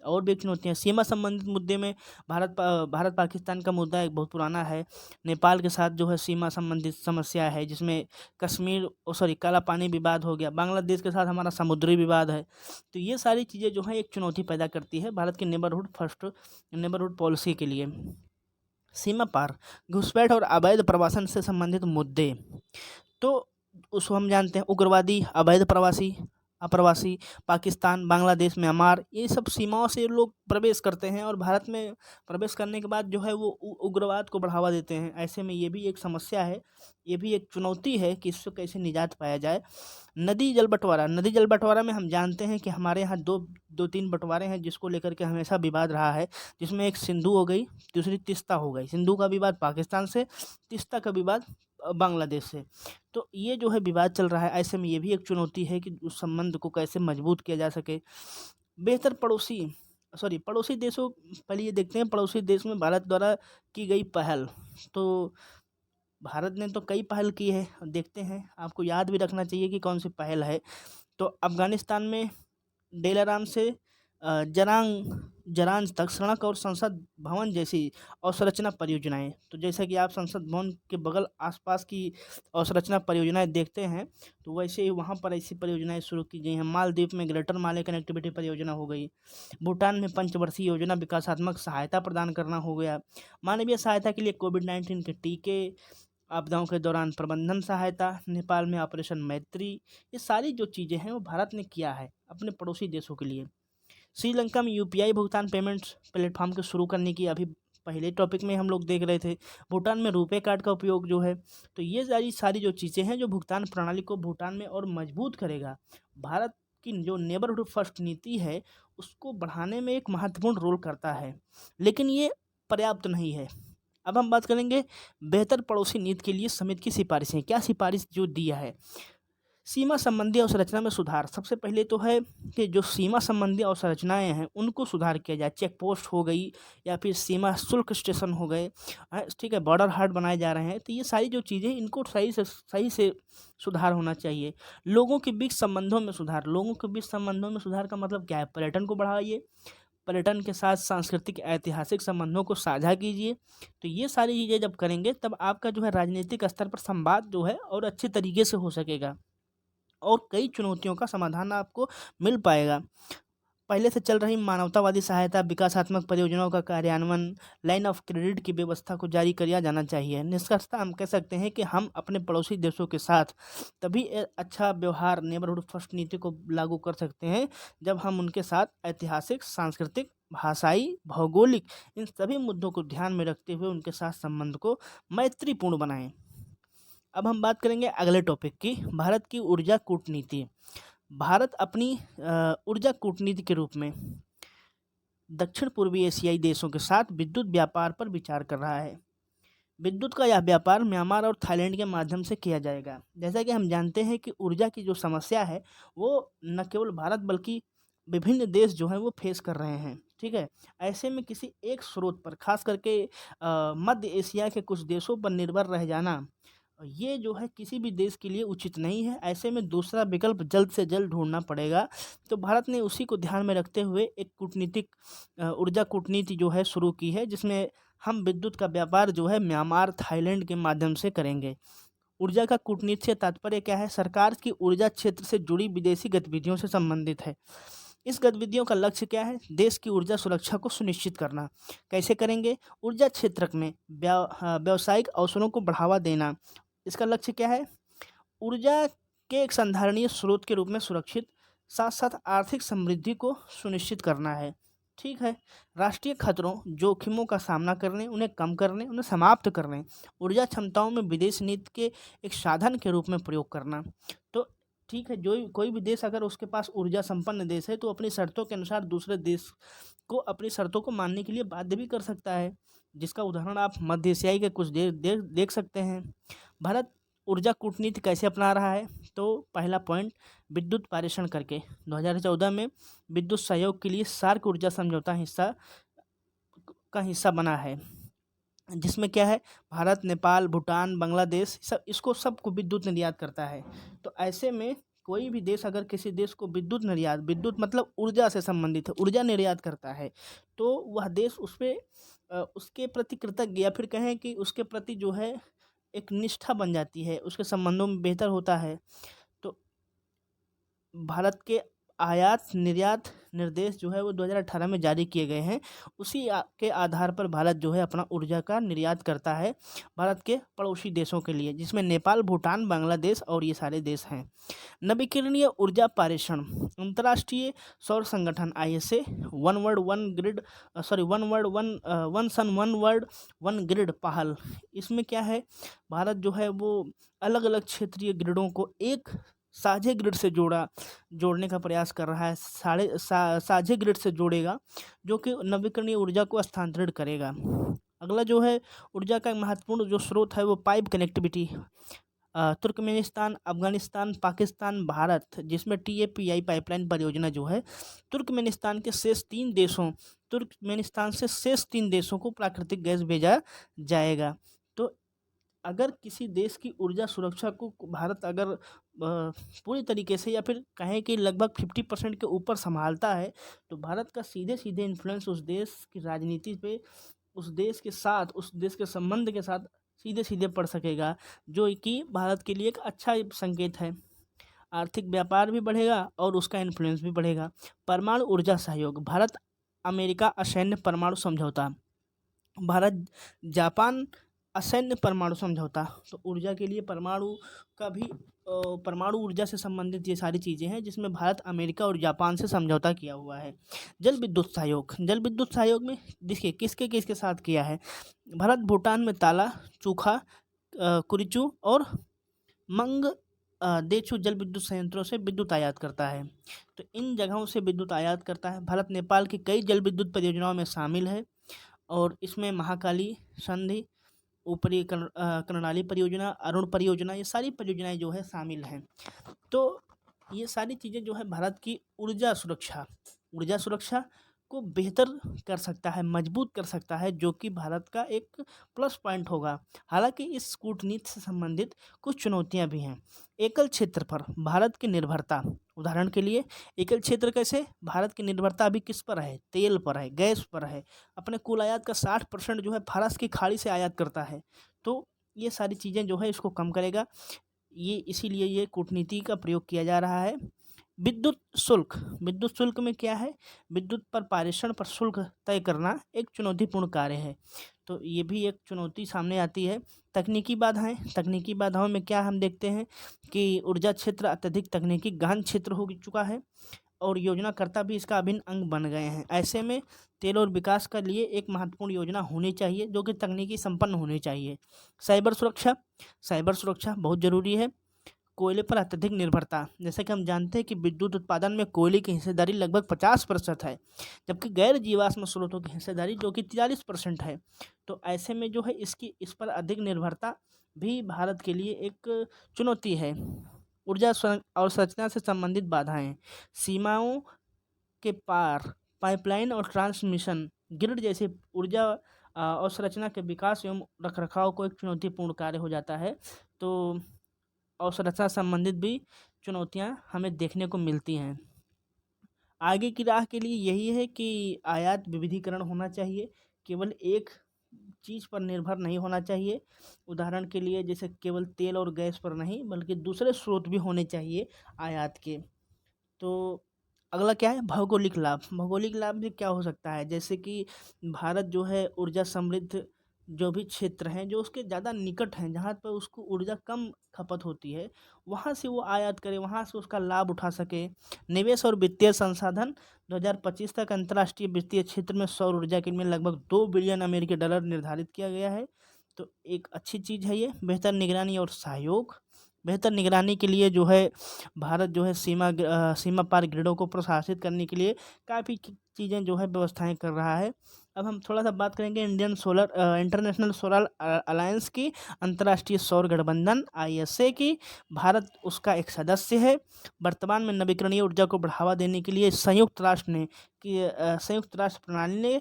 और भी चुनौतियाँ। सीमा संबंधित मुद्दे में भारत पाकिस्तान का मुद्दा एक बहुत पुराना है। नेपाल के साथ जो है सीमा संबंधित समस्या है, जिसमें काला पानी विवाद हो गया। बांग्लादेश के साथ हमारा समुद्री विवाद है। तो ये सारी चीज़ें जो हैं एक चुनौती पैदा करती है भारत की नेबरहुड पॉलिसी के लिए। सीमा पार घुसपैठ और अवैध प्रवासन से संबंधित मुद्दे, तो उसको हम जानते हैं, उग्रवादी, अवैध अप्रवासी, पाकिस्तान, बांग्लादेश, म्यांमार, ये सब सीमाओं से लोग प्रवेश करते हैं और भारत में प्रवेश करने के बाद जो है वो उग्रवाद को बढ़ावा देते हैं। ऐसे में ये भी एक समस्या है, ये भी एक चुनौती है कि इससे कैसे निजात पाया जाए। नदी जल बंटवारा में हम जानते हैं कि हमारे यहाँ दो तीन बंटवारे हैं जिसको लेकर के हमेशा विवाद रहा है, जिसमें एक सिंधु हो गई, दूसरी तीस्ता हो गई। सिंधु का विवाद पाकिस्तान से, तीस्ता का विवाद बांग्लादेश से। तो ये जो है विवाद चल रहा है। ऐसे में ये भी एक चुनौती है कि उस संबंध को कैसे मजबूत किया जा सके। बेहतर पड़ोसी देशों, पहले ये देखते हैं पड़ोसी देश में भारत द्वारा की गई पहल। तो भारत ने तो कई पहल की है, देखते हैं, आपको याद भी रखना चाहिए कि कौन सी पहल है। तो अफगानिस्तान में डेलाराम से जरांज तक सड़क और संसद भवन जैसी अवसंरचना परियोजनाएं। तो जैसा कि आप संसद भवन के बगल आसपास की अवसंरचना परियोजनाएं देखते हैं, तो वैसे ही वहाँ पर ऐसी परियोजनाएं शुरू की गई हैं। मालदीव में ग्रेटर माले कनेक्टिविटी परियोजना हो गई। भूटान में पंचवर्षीय योजना विकासात्मक सहायता प्रदान करना हो गया। मानवीय सहायता के लिए कोविड-19 के टीके, आपदाओं के दौरान प्रबंधन सहायता, नेपाल में ऑपरेशन मैत्री, ये सारी जो चीज़ें हैं वो भारत ने किया है अपने पड़ोसी देशों के लिए। श्रीलंका में यूपीआई भुगतान पेमेंट्स प्लेटफॉर्म को शुरू करने की अभी पहले टॉपिक में हम लोग देख रहे थे। भूटान में रुपे कार्ड का उपयोग जो है, तो ये सारी जो चीज़ें हैं जो भुगतान प्रणाली को भूटान में और मजबूत करेगा। भारत की जो नेबरहुड फर्स्ट नीति है उसको बढ़ाने में एक महत्वपूर्ण रोल करता है, लेकिन ये पर्याप्त नहीं है। अब हम बात करेंगे बेहतर पड़ोसी नीति के लिए समिति की सिफारिशें। क्या सिफारिश जो दिया है? सीमा संबंधी अवसंरचना में सुधार। सबसे पहले तो है कि जो सीमा संबंधी अवसंरचनाएँ हैं उनको सुधार किया जाए। चेक पोस्ट हो गई या फिर सीमा शुल्क स्टेशन हो गए, ठीक है, बॉर्डर हाट बनाए जा रहे हैं, तो ये सारी जो चीज़ें इनको सही से सुधार होना चाहिए। लोगों के बीच संबंधों में सुधार। लोगों के बीच संबंधों में सुधार का मतलब क्या है? पर्यटन को बढ़ाइए, पर्यटन के साथ सांस्कृतिक ऐतिहासिक संबंधों को साझा कीजिए। तो ये सारी चीज़ें जब करेंगे तब आपका जो है राजनीतिक स्तर पर संवाद जो है और अच्छे तरीके से हो सकेगा और कई चुनौतियों का समाधान आपको मिल पाएगा। पहले से चल रही मानवतावादी सहायता, विकासात्मक परियोजनाओं का कार्यान्वयन, लाइन ऑफ क्रेडिट की व्यवस्था को जारी किया जाना चाहिए। निष्कर्षतः हम कह सकते हैं कि हम अपने पड़ोसी देशों के साथ तभी अच्छा व्यवहार नेबरहुड फर्स्ट नीति को लागू कर सकते हैं जब हम उनके साथ ऐतिहासिक, सांस्कृतिक, भाषाई, भौगोलिक इन सभी मुद्दों को ध्यान में रखते हुए उनके साथ संबंध को मैत्रीपूर्ण बनाएं। अब हम बात करेंगे अगले टॉपिक की, भारत की ऊर्जा कूटनीति। भारत अपनी ऊर्जा कूटनीति के रूप में दक्षिण पूर्वी एशियाई देशों के साथ विद्युत व्यापार पर विचार कर रहा है। विद्युत का यह व्यापार म्यांमार और थाईलैंड के माध्यम से किया जाएगा। जैसा कि हम जानते हैं कि ऊर्जा की जो समस्या है वो न केवल भारत बल्कि विभिन्न देश जो हैं वो फेस कर रहे हैं, ठीक है। ऐसे में किसी एक स्रोत पर, खास करके मध्य एशिया के कुछ देशों पर निर्भर रह जाना, ये जो है किसी भी देश के लिए उचित नहीं है। ऐसे में दूसरा विकल्प जल्द से जल्द ढूंढना पड़ेगा। तो भारत ने उसी को ध्यान में रखते हुए एक कूटनीतिक ऊर्जा कूटनीति जो है शुरू की है, जिसमें हम विद्युत का व्यापार जो है म्यांमार, थाईलैंड के माध्यम से करेंगे। ऊर्जा का कूटनीति से तात्पर्य क्या है? सरकार की ऊर्जा क्षेत्र से जुड़ी विदेशी गतिविधियों से संबंधित है। इस गतिविधियों का लक्ष्य क्या है? देश की ऊर्जा सुरक्षा को सुनिश्चित करना। कैसे करेंगे? ऊर्जा क्षेत्र में व्यावसायिक अवसरों को बढ़ावा देना। इसका लक्ष्य क्या है? ऊर्जा के एक संधारणीय स्रोत के रूप में सुरक्षित, साथ साथ आर्थिक समृद्धि को सुनिश्चित करना है, ठीक है। राष्ट्रीय खतरों, जोखिमों का सामना करने, उन्हें कम करने, उन्हें समाप्त करने, ऊर्जा क्षमताओं में विदेश नीति के एक साधन के रूप में प्रयोग करना। तो ठीक है, जो कोई भी देश अगर उसके पास ऊर्जा संपन्न देश है तो अपनी शर्तों के अनुसार दूसरे देश को अपनी शर्तों को मानने के लिए बाध्य भी कर सकता है, जिसका उदाहरण आप मध्य एशियाई के कुछ देख सकते हैं। भारत ऊर्जा कूटनीति कैसे अपना रहा है? तो पहला पॉइंट, विद्युत पारेषण करके 2014 में विद्युत सहयोग के लिए सार्क ऊर्जा समझौता का हिस्सा बना है, जिसमें क्या है, भारत, नेपाल, भूटान, बांग्लादेश सब सबको विद्युत निर्यात करता है। तो ऐसे में कोई भी देश अगर किसी देश को विद्युत मतलब ऊर्जा से संबंधित है, ऊर्जा निर्यात करता है, तो वह देश उसके प्रति कृतज्ञ या फिर कहें कि उसके प्रति जो है एक निष्ठा बन जाती है, उसके संबंधों में बेहतर होता है। तो भारत के आयात निर्यात निर्देश जो है वो 2018 में जारी किए गए हैं। उसी के आधार पर भारत जो है अपना ऊर्जा का निर्यात करता है भारत के पड़ोसी देशों के लिए, जिसमें नेपाल, भूटान, बांग्लादेश और ये सारे देश हैं। नवीकरणीय ऊर्जा पारेषण, अंतर्राष्ट्रीय सौर संगठन ISA, one world one sun one grid पहल। इसमें क्या है, भारत जो है वो अलग अलग क्षेत्रीय ग्रिडों को एक साझे ग्रिड से जोड़ने का प्रयास कर रहा है। साझे ग्रिड से जोड़ेगा, जो कि नवीकरणीय ऊर्जा को स्थानांतरित करेगा। अगला जो है ऊर्जा का महत्वपूर्ण जो स्रोत है वो pipe connectivity, Turkmenistan, Afghanistan, Pakistan, Bharat, जिसमें TAPI पाइपलाइन परियोजना जो है तुर्कमेनिस्तान से शेष 3 देशों को प्राकृतिक गैस भेजा जाएगा। तो अगर किसी देश की ऊर्जा सुरक्षा को भारत अगर पूरी तरीके से या फिर कहें कि लगभग 50% के ऊपर संभालता है, तो भारत का सीधे सीधे इन्फ्लुएंस उस देश की राजनीति पे, उस देश के साथ, उस देश के संबंध के साथ सीधे सीधे पड़ सकेगा, जो कि भारत के लिए एक अच्छा संकेत है। आर्थिक व्यापार भी बढ़ेगा और उसका इन्फ्लुएंस भी बढ़ेगा। परमाणु ऊर्जा सहयोग, भारत अमेरिका असैन्य परमाणु समझौता, भारत जापान असैन्य परमाणु समझौता। तो ऊर्जा के लिए परमाणु का भी परमाणु ऊर्जा से संबंधित ये सारी चीज़ें हैं जिसमें भारत, अमेरिका और जापान से समझौता किया हुआ है। जल विद्युत सहयोग में देखिए किसके किसके साथ किया है। भारत भूटान में ताला, चूखा, कुरिचू और मंग देचू जल विद्युत संयंत्रों से विद्युत आयात करता है। तो इन जगहों से विद्युत आयात करता है। भारत नेपाल की कई जल विद्युत परियोजनाओं में शामिल है और इसमें महाकाली संधि, ऊपरी कर्णाली परियोजना, अरुण परियोजना, ये सारी परियोजनाएं जो है शामिल हैं। तो ये सारी चीज़ें जो है भारत की ऊर्जा सुरक्षा को बेहतर कर सकता है, मजबूत कर सकता है, जो कि भारत का एक प्लस पॉइंट होगा। हालांकि इस कूटनीति से संबंधित कुछ चुनौतियां भी हैं। एकल क्षेत्र पर भारत की निर्भरता, उदाहरण के लिए एकल क्षेत्र कैसे, भारत की निर्भरता अभी किस पर है, तेल पर है, गैस पर है। अपने कुल आयात का 60% जो है फारस की खाड़ी से आयात करता है। तो ये सारी चीज़ें जो है इसको कम करेगा। ये इसीलिए ये कूटनीति का प्रयोग किया जा रहा है। विद्युत शुल्क में क्या है, विद्युत पर पारेषण पर शुल्क तय करना एक चुनौतीपूर्ण कार्य है। तो ये भी एक चुनौती सामने आती है। तकनीकी बाधाओं में क्या हम देखते हैं कि ऊर्जा क्षेत्र अत्यधिक तकनीकी गहन क्षेत्र हो चुका है और योजनाकर्ता भी इसका अभिन्न अंग बन गए हैं। ऐसे में तेल और विकास के लिए एक महत्वपूर्ण योजना होनी चाहिए जो कि तकनीकी संपन्न होनी चाहिए। साइबर सुरक्षा बहुत ज़रूरी है। कोयले पर अत्यधिक निर्भरता, जैसे कि हम जानते हैं कि विद्युत उत्पादन में कोयले की हिस्सेदारी लगभग 50% है, जबकि गैर जीवाश्म स्रोतों की हिस्सेदारी जो कि 43% है। तो ऐसे में जो है इस पर अधिक निर्भरता भी भारत के लिए एक चुनौती है। और संरचना से संबंधित बाधाएं, सीमाओं के पार पाइपलाइन और ट्रांसमिशन ग्रिड जैसे ऊर्जा और संरचना के विकास एवं रखरखाव को एक चुनौतीपूर्ण कार्य हो जाता है। तो अवसरक्षा संबंधित भी चुनौतियां हमें देखने को मिलती हैं। आगे की राह के लिए यही है कि आयात विविधीकरण होना चाहिए, केवल एक चीज़ पर निर्भर नहीं होना चाहिए। उदाहरण के लिए जैसे केवल तेल और गैस पर नहीं बल्कि दूसरे स्रोत भी होने चाहिए आयात के। तो अगला क्या है, भौगोलिक लाभ भी क्या हो सकता है, जैसे कि भारत जो है ऊर्जा समृद्ध जो भी क्षेत्र हैं जो उसके ज़्यादा निकट हैं, जहाँ पर उसको ऊर्जा कम खपत होती है, वहाँ से वो आयात करे, वहाँ से उसका लाभ उठा सके। निवेश और वित्तीय संसाधन, 2025 तक अंतर्राष्ट्रीय वित्तीय क्षेत्र में सौर ऊर्जा के लिए लगभग $2 बिलियन निर्धारित किया गया है। तो एक अच्छी चीज़ है ये। बेहतर निगरानी के लिए जो है भारत जो है सीमा पार ग्रिडों को प्रशासित करने के लिए काफ़ी चीज़ें जो है व्यवस्थाएं कर रहा है। अब हम थोड़ा सा बात करेंगे इंटरनेशनल सोलर अलायंस की, अंतर्राष्ट्रीय सौर गठबंधन ISA की। भारत उसका एक सदस्य है। वर्तमान में नवीकरणीय ऊर्जा को बढ़ावा देने के लिए संयुक्त राष्ट्र प्रणाली ने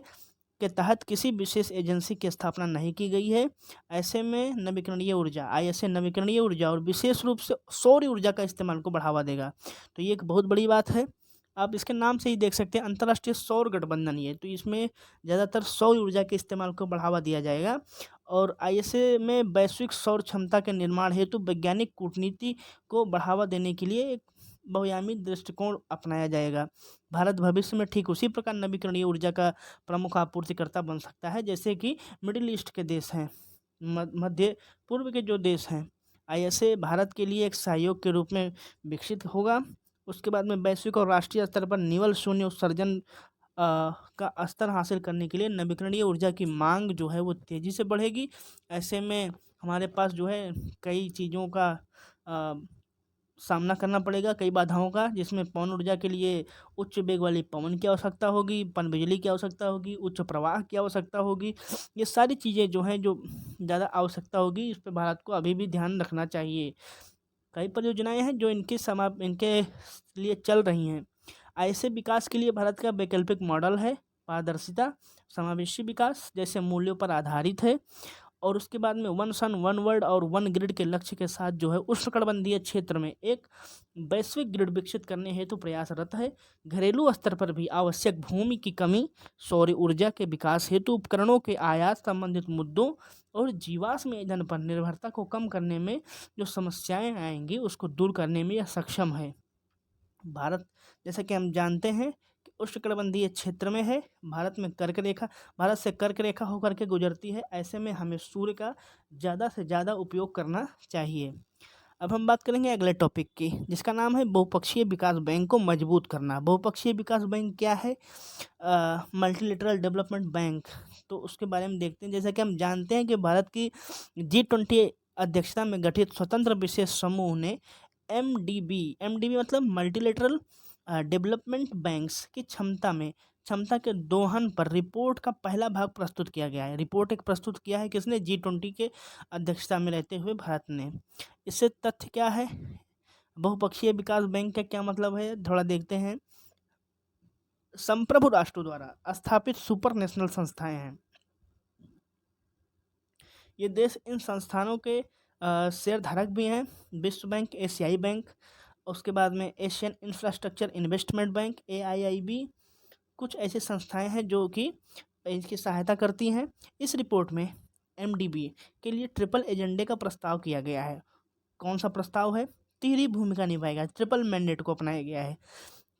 के तहत किसी विशेष एजेंसी की स्थापना नहीं की गई है। ऐसे में नवीकरणीय ऊर्जा ISA नवीकरणीय ऊर्जा और विशेष रूप से सौर ऊर्जा का इस्तेमाल को बढ़ावा देगा। तो ये एक बहुत बड़ी बात है। आप इसके नाम से ही देख सकते हैं अंतर्राष्ट्रीय सौर गठबंधन, ये तो इसमें ज़्यादातर सौर ऊर्जा के इस्तेमाल को बढ़ावा दिया जाएगा। और ISA में वैश्विक सौर क्षमता के निर्माण हेतु वैज्ञानिक कूटनीति को बढ़ावा देने के लिए एक बहुआयामी दृष्टिकोण अपनाया जाएगा। भारत भविष्य में ठीक उसी प्रकार नवीकरणीय ऊर्जा का प्रमुख आपूर्तिकर्ता बन सकता है जैसे कि मिडिल ईस्ट के देश हैं, मध्य पूर्व के जो देश हैं। ISA भारत के लिए एक सहयोग के रूप में विकसित होगा। उसके बाद में वैश्विक और राष्ट्रीय स्तर पर निवल शून्य उत्सर्जन का स्तर हासिल करने के लिए नवीकरणीय ऊर्जा की मांग जो है वो तेज़ी से बढ़ेगी। ऐसे में हमारे पास जो है कई चीज़ों का सामना करना पड़ेगा, कई बाधाओं का, जिसमें पवन ऊर्जा के लिए उच्च वेग वाली पवन की आवश्यकता होगी, पनबिजली की आवश्यकता होगी, उच्च प्रवाह की आवश्यकता होगी। ये सारी चीज़ें जो हैं जो ज़्यादा आवश्यकता होगी, इस पे भारत को अभी भी ध्यान रखना चाहिए। कई परियोजनाएं हैं जो इनके लिए चल रही हैं। ऐसे विकास के लिए भारत का वैकल्पिक मॉडल है, पारदर्शिता, समावेशी विकास जैसे मूल्यों पर आधारित है। और उसके बाद में वन सन वन वर्ल्ड और वन ग्रिड के लक्ष्य के साथ जो है उष्णकटिबंधीय क्षेत्र में एक वैश्विक ग्रिड विकसित करने हेतु प्रयासरत है। घरेलू स्तर पर भी आवश्यक भूमि की कमी, सौर ऊर्जा के विकास हेतु उपकरणों के आयात संबंधित मुद्दों और जीवाश्म ईंधन पर निर्भरता को कम करने में जो समस्याएं आएंगी उसको दूर करने में यह सक्षम है। भारत, जैसा कि हम जानते हैं कि उष्णकटिबंधीय क्षेत्र में है, भारत से कर्क रेखा होकर के गुजरती है। ऐसे में हमें सूर्य का ज़्यादा से ज़्यादा उपयोग करना चाहिए। अब हम बात करेंगे अगले टॉपिक की, जिसका नाम है बहुपक्षीय विकास बैंक को मजबूत करना। बहुपक्षीय विकास बैंक क्या है? Multilateral development bank. तो उसके बारे में देखते हैं। जैसा कि हम जानते हैं कि भारत की G20 अध्यक्षता में गठित स्वतंत्र विशेष समूह ने एमडीबी मतलब मल्टीलेटरल डेवलपमेंट बैंक्स की क्षमता के दोहन पर रिपोर्ट का पहला भाग प्रस्तुत किया गया है। रिपोर्ट एक प्रस्तुत किया है किसने? G20 के अध्यक्षता में रहते हुए भारत ने। इससे तथ्य क्या है? बहुपक्षीय विकास बैंक का क्या मतलब है, थोड़ा देखते हैं। संप्रभु राष्ट्रों द्वारा स्थापित सुपर नेशनल संस्थाएं हैं। ये देश इन संस्थानों के शेयर धारक भी हैं। विश्व बैंक, एशियाई बैंक, उसके बाद में Asian infrastructure investment bank AIIB, कुछ ऐसी संस्थाएं हैं जो कि इसकी सहायता करती हैं। इस रिपोर्ट में MDB के लिए ट्रिपल एजेंडे का प्रस्ताव किया गया है। कौन सा प्रस्ताव है? तिहरी भूमिका निभाएगा। ट्रिपल मैंडेट को अपनाया गया है।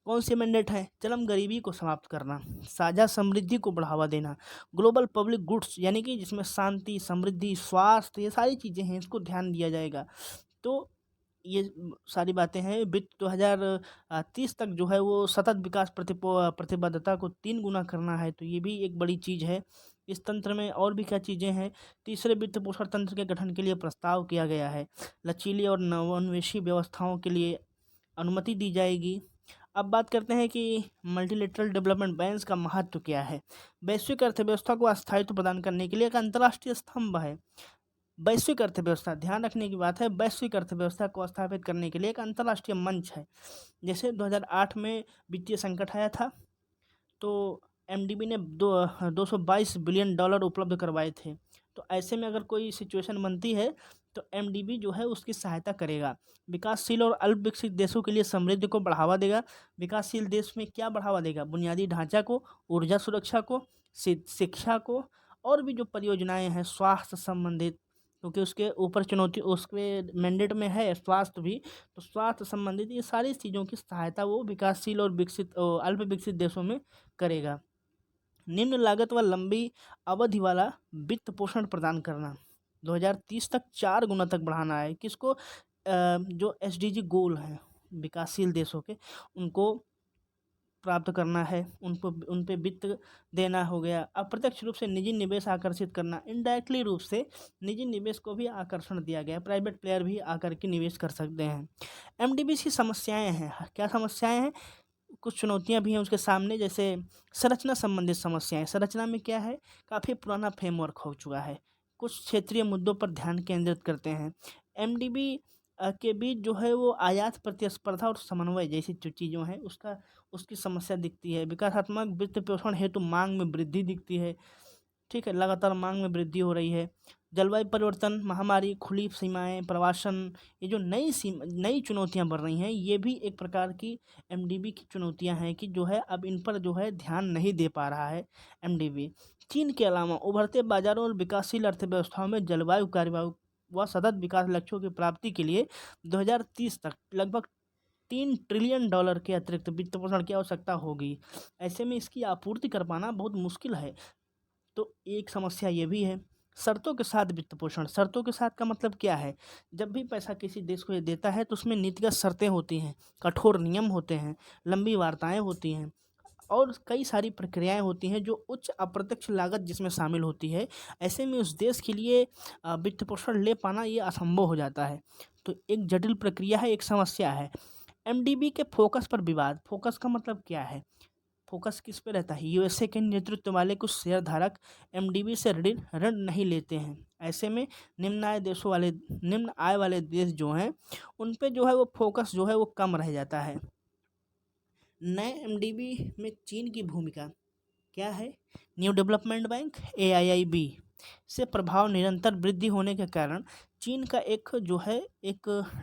कौन से मैंडेट है? चरम गरीबी को समाप्त करना, साझा समृद्धि को बढ़ावा देना, ग्लोबल पब्लिक गुड्स यानी कि जिसमें शांति, समृद्धि, स्वास्थ्य, ये सारी चीज़ें हैं, इसको ध्यान दिया जाएगा। तो ये सारी बातें हैं। वित्त 2030 तक जो है वो सतत विकास प्रतिबद्धता को 3 गुना करना है। तो ये भी एक बड़ी चीज़ है। इस तंत्र में और भी क्या चीज़ें हैं? तीसरे वित्त पोषण तंत्र के गठन के लिए प्रस्ताव किया गया है। लचीली और नवोन्मेषी व्यवस्थाओं के लिए अनुमति दी जाएगी। अब बात करते हैं कि मल्टीलेटरल डेवलपमेंट बैंक का महत्व क्या है। वैश्विक अर्थव्यवस्था को स्थायित्व प्रदान करने के लिए एक अंतर्राष्ट्रीय स्तंभ है। वैश्विक अर्थव्यवस्था, ध्यान रखने की बात है, वैश्विक अर्थव्यवस्था को स्थापित करने के लिए एक अंतर्राष्ट्रीय मंच है। जैसे 2008 में वित्तीय संकट आया था, तो MDB ने 222 बिलियन डॉलर उपलब्ध करवाए थे। तो ऐसे में अगर कोई सिचुएशन बनती है तो MDB जो है उसकी सहायता करेगा। विकासशील और अल्प विकसित देशों के लिए समृद्धि को बढ़ावा देगा। विकासशील देश में क्या बढ़ावा देगा? बुनियादी ढांचा को, ऊर्जा सुरक्षा को, शिक्षा को, और भी जो परियोजनाएं हैं स्वास्थ्य संबंधित, क्योंकि उसके ऊपर चुनौती उसके मैंडेट में है स्वास्थ्य भी। तो स्वास्थ्य संबंधित ये सारी चीज़ों की सहायता वो विकासशील और अल्प विकसित देशों में करेगा। निम्न लागत व लंबी अवधि वाला वित्त पोषण प्रदान करना। 2030 तक 4 गुना तक बढ़ाना है। किसको? जो SDG गोल हैं विकासशील देशों के, उनको प्राप्त करना है। उन पे वित्त देना हो गया। अप्रत्यक्ष रूप से निजी निवेश आकर्षित करना, इनडायरेक्टली रूप से निजी निवेश को भी आकर्षण दिया गया। प्राइवेट प्लेयर भी आकर के निवेश कर सकते हैं। MDB की समस्याएं हैं। क्या समस्याएं हैं? कुछ चुनौतियां भी हैं उसके सामने, जैसे संरचना संबंधित समस्याएं। संरचना में क्या है? काफ़ी पुराना फ्रेमवर्क हो चुका है। कुछ क्षेत्रीय मुद्दों पर ध्यान केंद्रित करते हैं। MDB के बीच जो है वो आयात प्रतिस्पर्धा और समन्वय जैसी जो चीज़ों हैं उसकी समस्या दिखती है। विकासात्मक वित्त पोषण हेतु मांग में वृद्धि दिखती है। ठीक है, लगातार मांग में वृद्धि हो रही है। जलवायु परिवर्तन, महामारी, खुली सीमाएं, प्रवासन, ये जो नई चुनौतियां बढ़ रही हैं, ये भी एक प्रकार की MDB की चुनौतियां हैं कि जो है अब इन पर जो है ध्यान नहीं दे पा रहा है MDB। चीन के अलावा उभरते बाजारों और विकासशील अर्थव्यवस्थाओं में जलवायु कार्रवाई व सतत विकास लक्ष्यों की प्राप्ति के लिए 2030 तक लगभग $3 ट्रिलियन के अतिरिक्त वित्त पोषण की आवश्यकता होगी। ऐसे में इसकी आपूर्ति कर पाना बहुत मुश्किल है। तो एक समस्या ये भी है। शर्तों के साथ वित्त पोषण। शर्तों के साथ का मतलब क्या है? जब भी पैसा किसी देश को ये देता है तो उसमें नीतिगत शर्तें होती हैं, कठोर नियम होते हैं, लंबी वार्ताएं होती हैं, और कई सारी प्रक्रियाएं होती हैं जो उच्च अप्रत्यक्ष लागत जिसमें शामिल होती है। ऐसे में उस देश के लिए वित्त पोषण ले पाना ये असंभव हो जाता है। तो एक जटिल प्रक्रिया है, एक समस्या है। MDB के फोकस पर विवाद। फोकस का मतलब क्या है? फोकस किस पे रहता है? USA के नेतृत्व वाले कुछ शेयर धारक MDB से ऋण नहीं लेते हैं। ऐसे में निम्न आय वाले देश जो हैं उन पे जो है वो फोकस जो है वो कम रह जाता है। नए MDB में चीन की भूमिका क्या है? न्यू डेवलपमेंट बैंक AIIB से प्रभाव निरंतर वृद्धि होने के कारण चीन का एक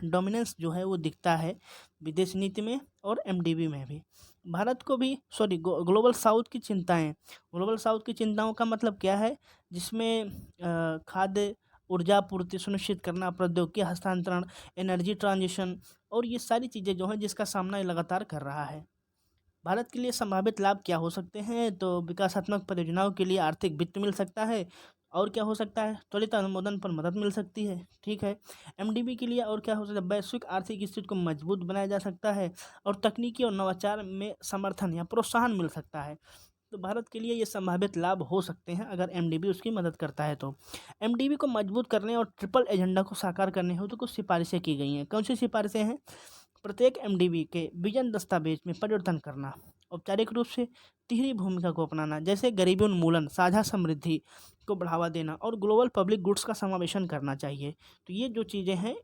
डोमिनेंस जो है वो दिखता है विदेश नीति में और MDB में भी। भारत को भी ग्लोबल साउथ की चिंताएं। ग्लोबल साउथ की चिंताओं का मतलब क्या है? जिसमें खाद्य ऊर्जा पूर्ति सुनिश्चित करना, प्रौद्योगिकी हस्तांतरण, एनर्जी ट्रांजिशन, और ये सारी चीज़ें जो हैं जिसका सामना ये लगातार कर रहा है। भारत के लिए संभावित लाभ क्या हो सकते हैं? तो विकासात्मक परियोजनाओं के लिए आर्थिक वित्त मिल सकता है। और क्या हो सकता है, त्वरित अनुमोदन पर मदद मिल सकती है। ठीक है, एमडीबी के लिए और क्या हो सकता है, वैश्विक आर्थिक स्थिति को मजबूत बनाया जा सकता है और तकनीकी और नवाचार में समर्थन या प्रोत्साहन मिल सकता है। तो भारत के लिए ये संभावित लाभ हो सकते हैं अगर एमडीबी उसकी मदद करता है तो। एमडीबी को मजबूत करने और ट्रिपल एजेंडा को साकार करने हो तो कुछ सिफारिशें की गई हैं। कौन सी सिफारिशें हैं? प्रत्येक एमडीबी के विजन दस्तावेज में परिवर्तन करना, औपचारिक रूप से तिहरी भूमिका को अपनाना, जैसे गरीबी उन्मूलन, साझा समृद्धि को बढ़ावा देना और ग्लोबल पब्लिक गुड्स का समावेशन करना चाहिए। तो ये जो चीज़ें हैं,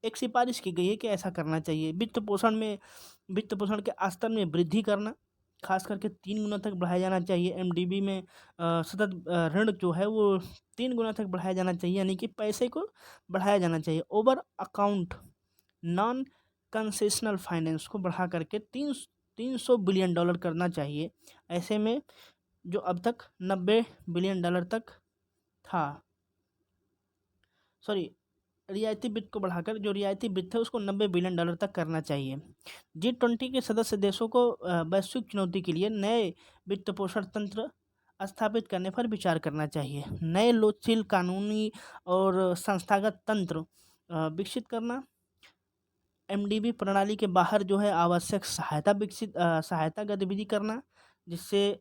एक सिफारिश की गई है कि ऐसा करना चाहिए। वित्त पोषण के स्तर में वृद्धि करना, खास करके 3 गुना तक बढ़ाया जाना चाहिए। एमडीबी में सतत ऋण जो है वो 3 गुना तक बढ़ाया जाना चाहिए, यानी कि पैसे को बढ़ाया जाना चाहिए। Over account non concessional finance को बढ़ा करके 300 बिलियन डॉलर करना चाहिए। ऐसे में जो अब तक 90 बिलियन डॉलर तक था, सॉरी, रियायती वित्त को बढ़ाकर जो रियायती वित्त है उसको 90 बिलियन डॉलर तक करना चाहिए। G20 के सदस्य देशों को वैश्विक चुनौती के लिए नए वित्त पोषण तंत्र स्थापित करने पर विचार करना चाहिए। नए लोचील कानूनी और संस्थागत तंत्र विकसित करना, एमडीबी प्रणाली के बाहर जो है आवश्यक सहायता गतिविधि करना, जिससे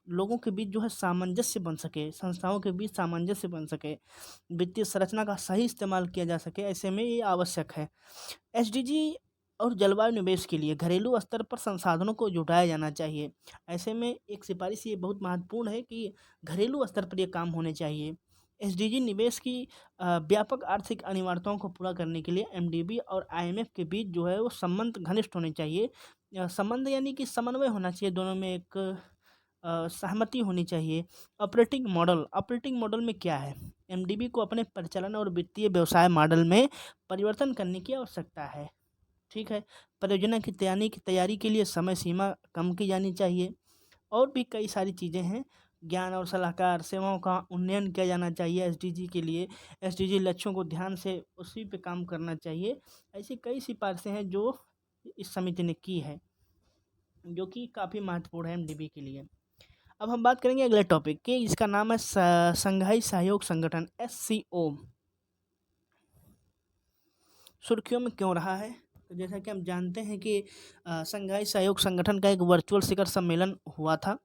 लोगों के बीच जो है सामंजस्य बन सके, संस्थाओं के बीच सामंजस्य बन सके, वित्तीय संरचना का सही इस्तेमाल किया जा सके, ऐसे में ये आवश्यक है। एसडीजी और जलवायु निवेश के लिए घरेलू स्तर पर संसाधनों को जुटाया जाना चाहिए। ऐसे में एक सिफारिश ये बहुत महत्वपूर्ण है कि घरेलू स्तर पर ये काम होने चाहिए। एसडीजी निवेश की व्यापक आर्थिक अनिवार्यताओं को पूरा करने के लिए एमडीबी और आईएमएफ के बीच जो है वो संबंध घनिष्ठ होने चाहिए। संबंध यानी कि समन्वय होना चाहिए, दोनों में एक सहमति होनी चाहिए। ऑपरेटिंग मॉडल में क्या है? एमडीबी को अपने परिचालन और वित्तीय व्यवसाय मॉडल में परिवर्तन करने की आवश्यकता है। ठीक है, परियोजना की तैयारी के लिए समय सीमा कम की जानी चाहिए। और भी कई सारी चीज़ें हैं। ज्ञान और सलाहकार सेवाओं का उन्नयन किया जाना चाहिए एसडीजी के लिए। एसडीजी लक्ष्यों को ध्यान से उसी पे काम करना चाहिए। ऐसी कई सिफारिशें हैं जो इस समिति ने की है, जो कि काफ़ी महत्वपूर्ण है एमडीबी के लिए। अब हम बात करेंगे अगले टॉपिक की, इसका नाम है संघाई सहयोग संगठन एससीओ सुर्खियों में क्यों रहा है? तो जैसा कि हम जानते हैं कि संघाई सहयोग संगठन का एक वर्चुअल शिखर सम्मेलन हुआ था।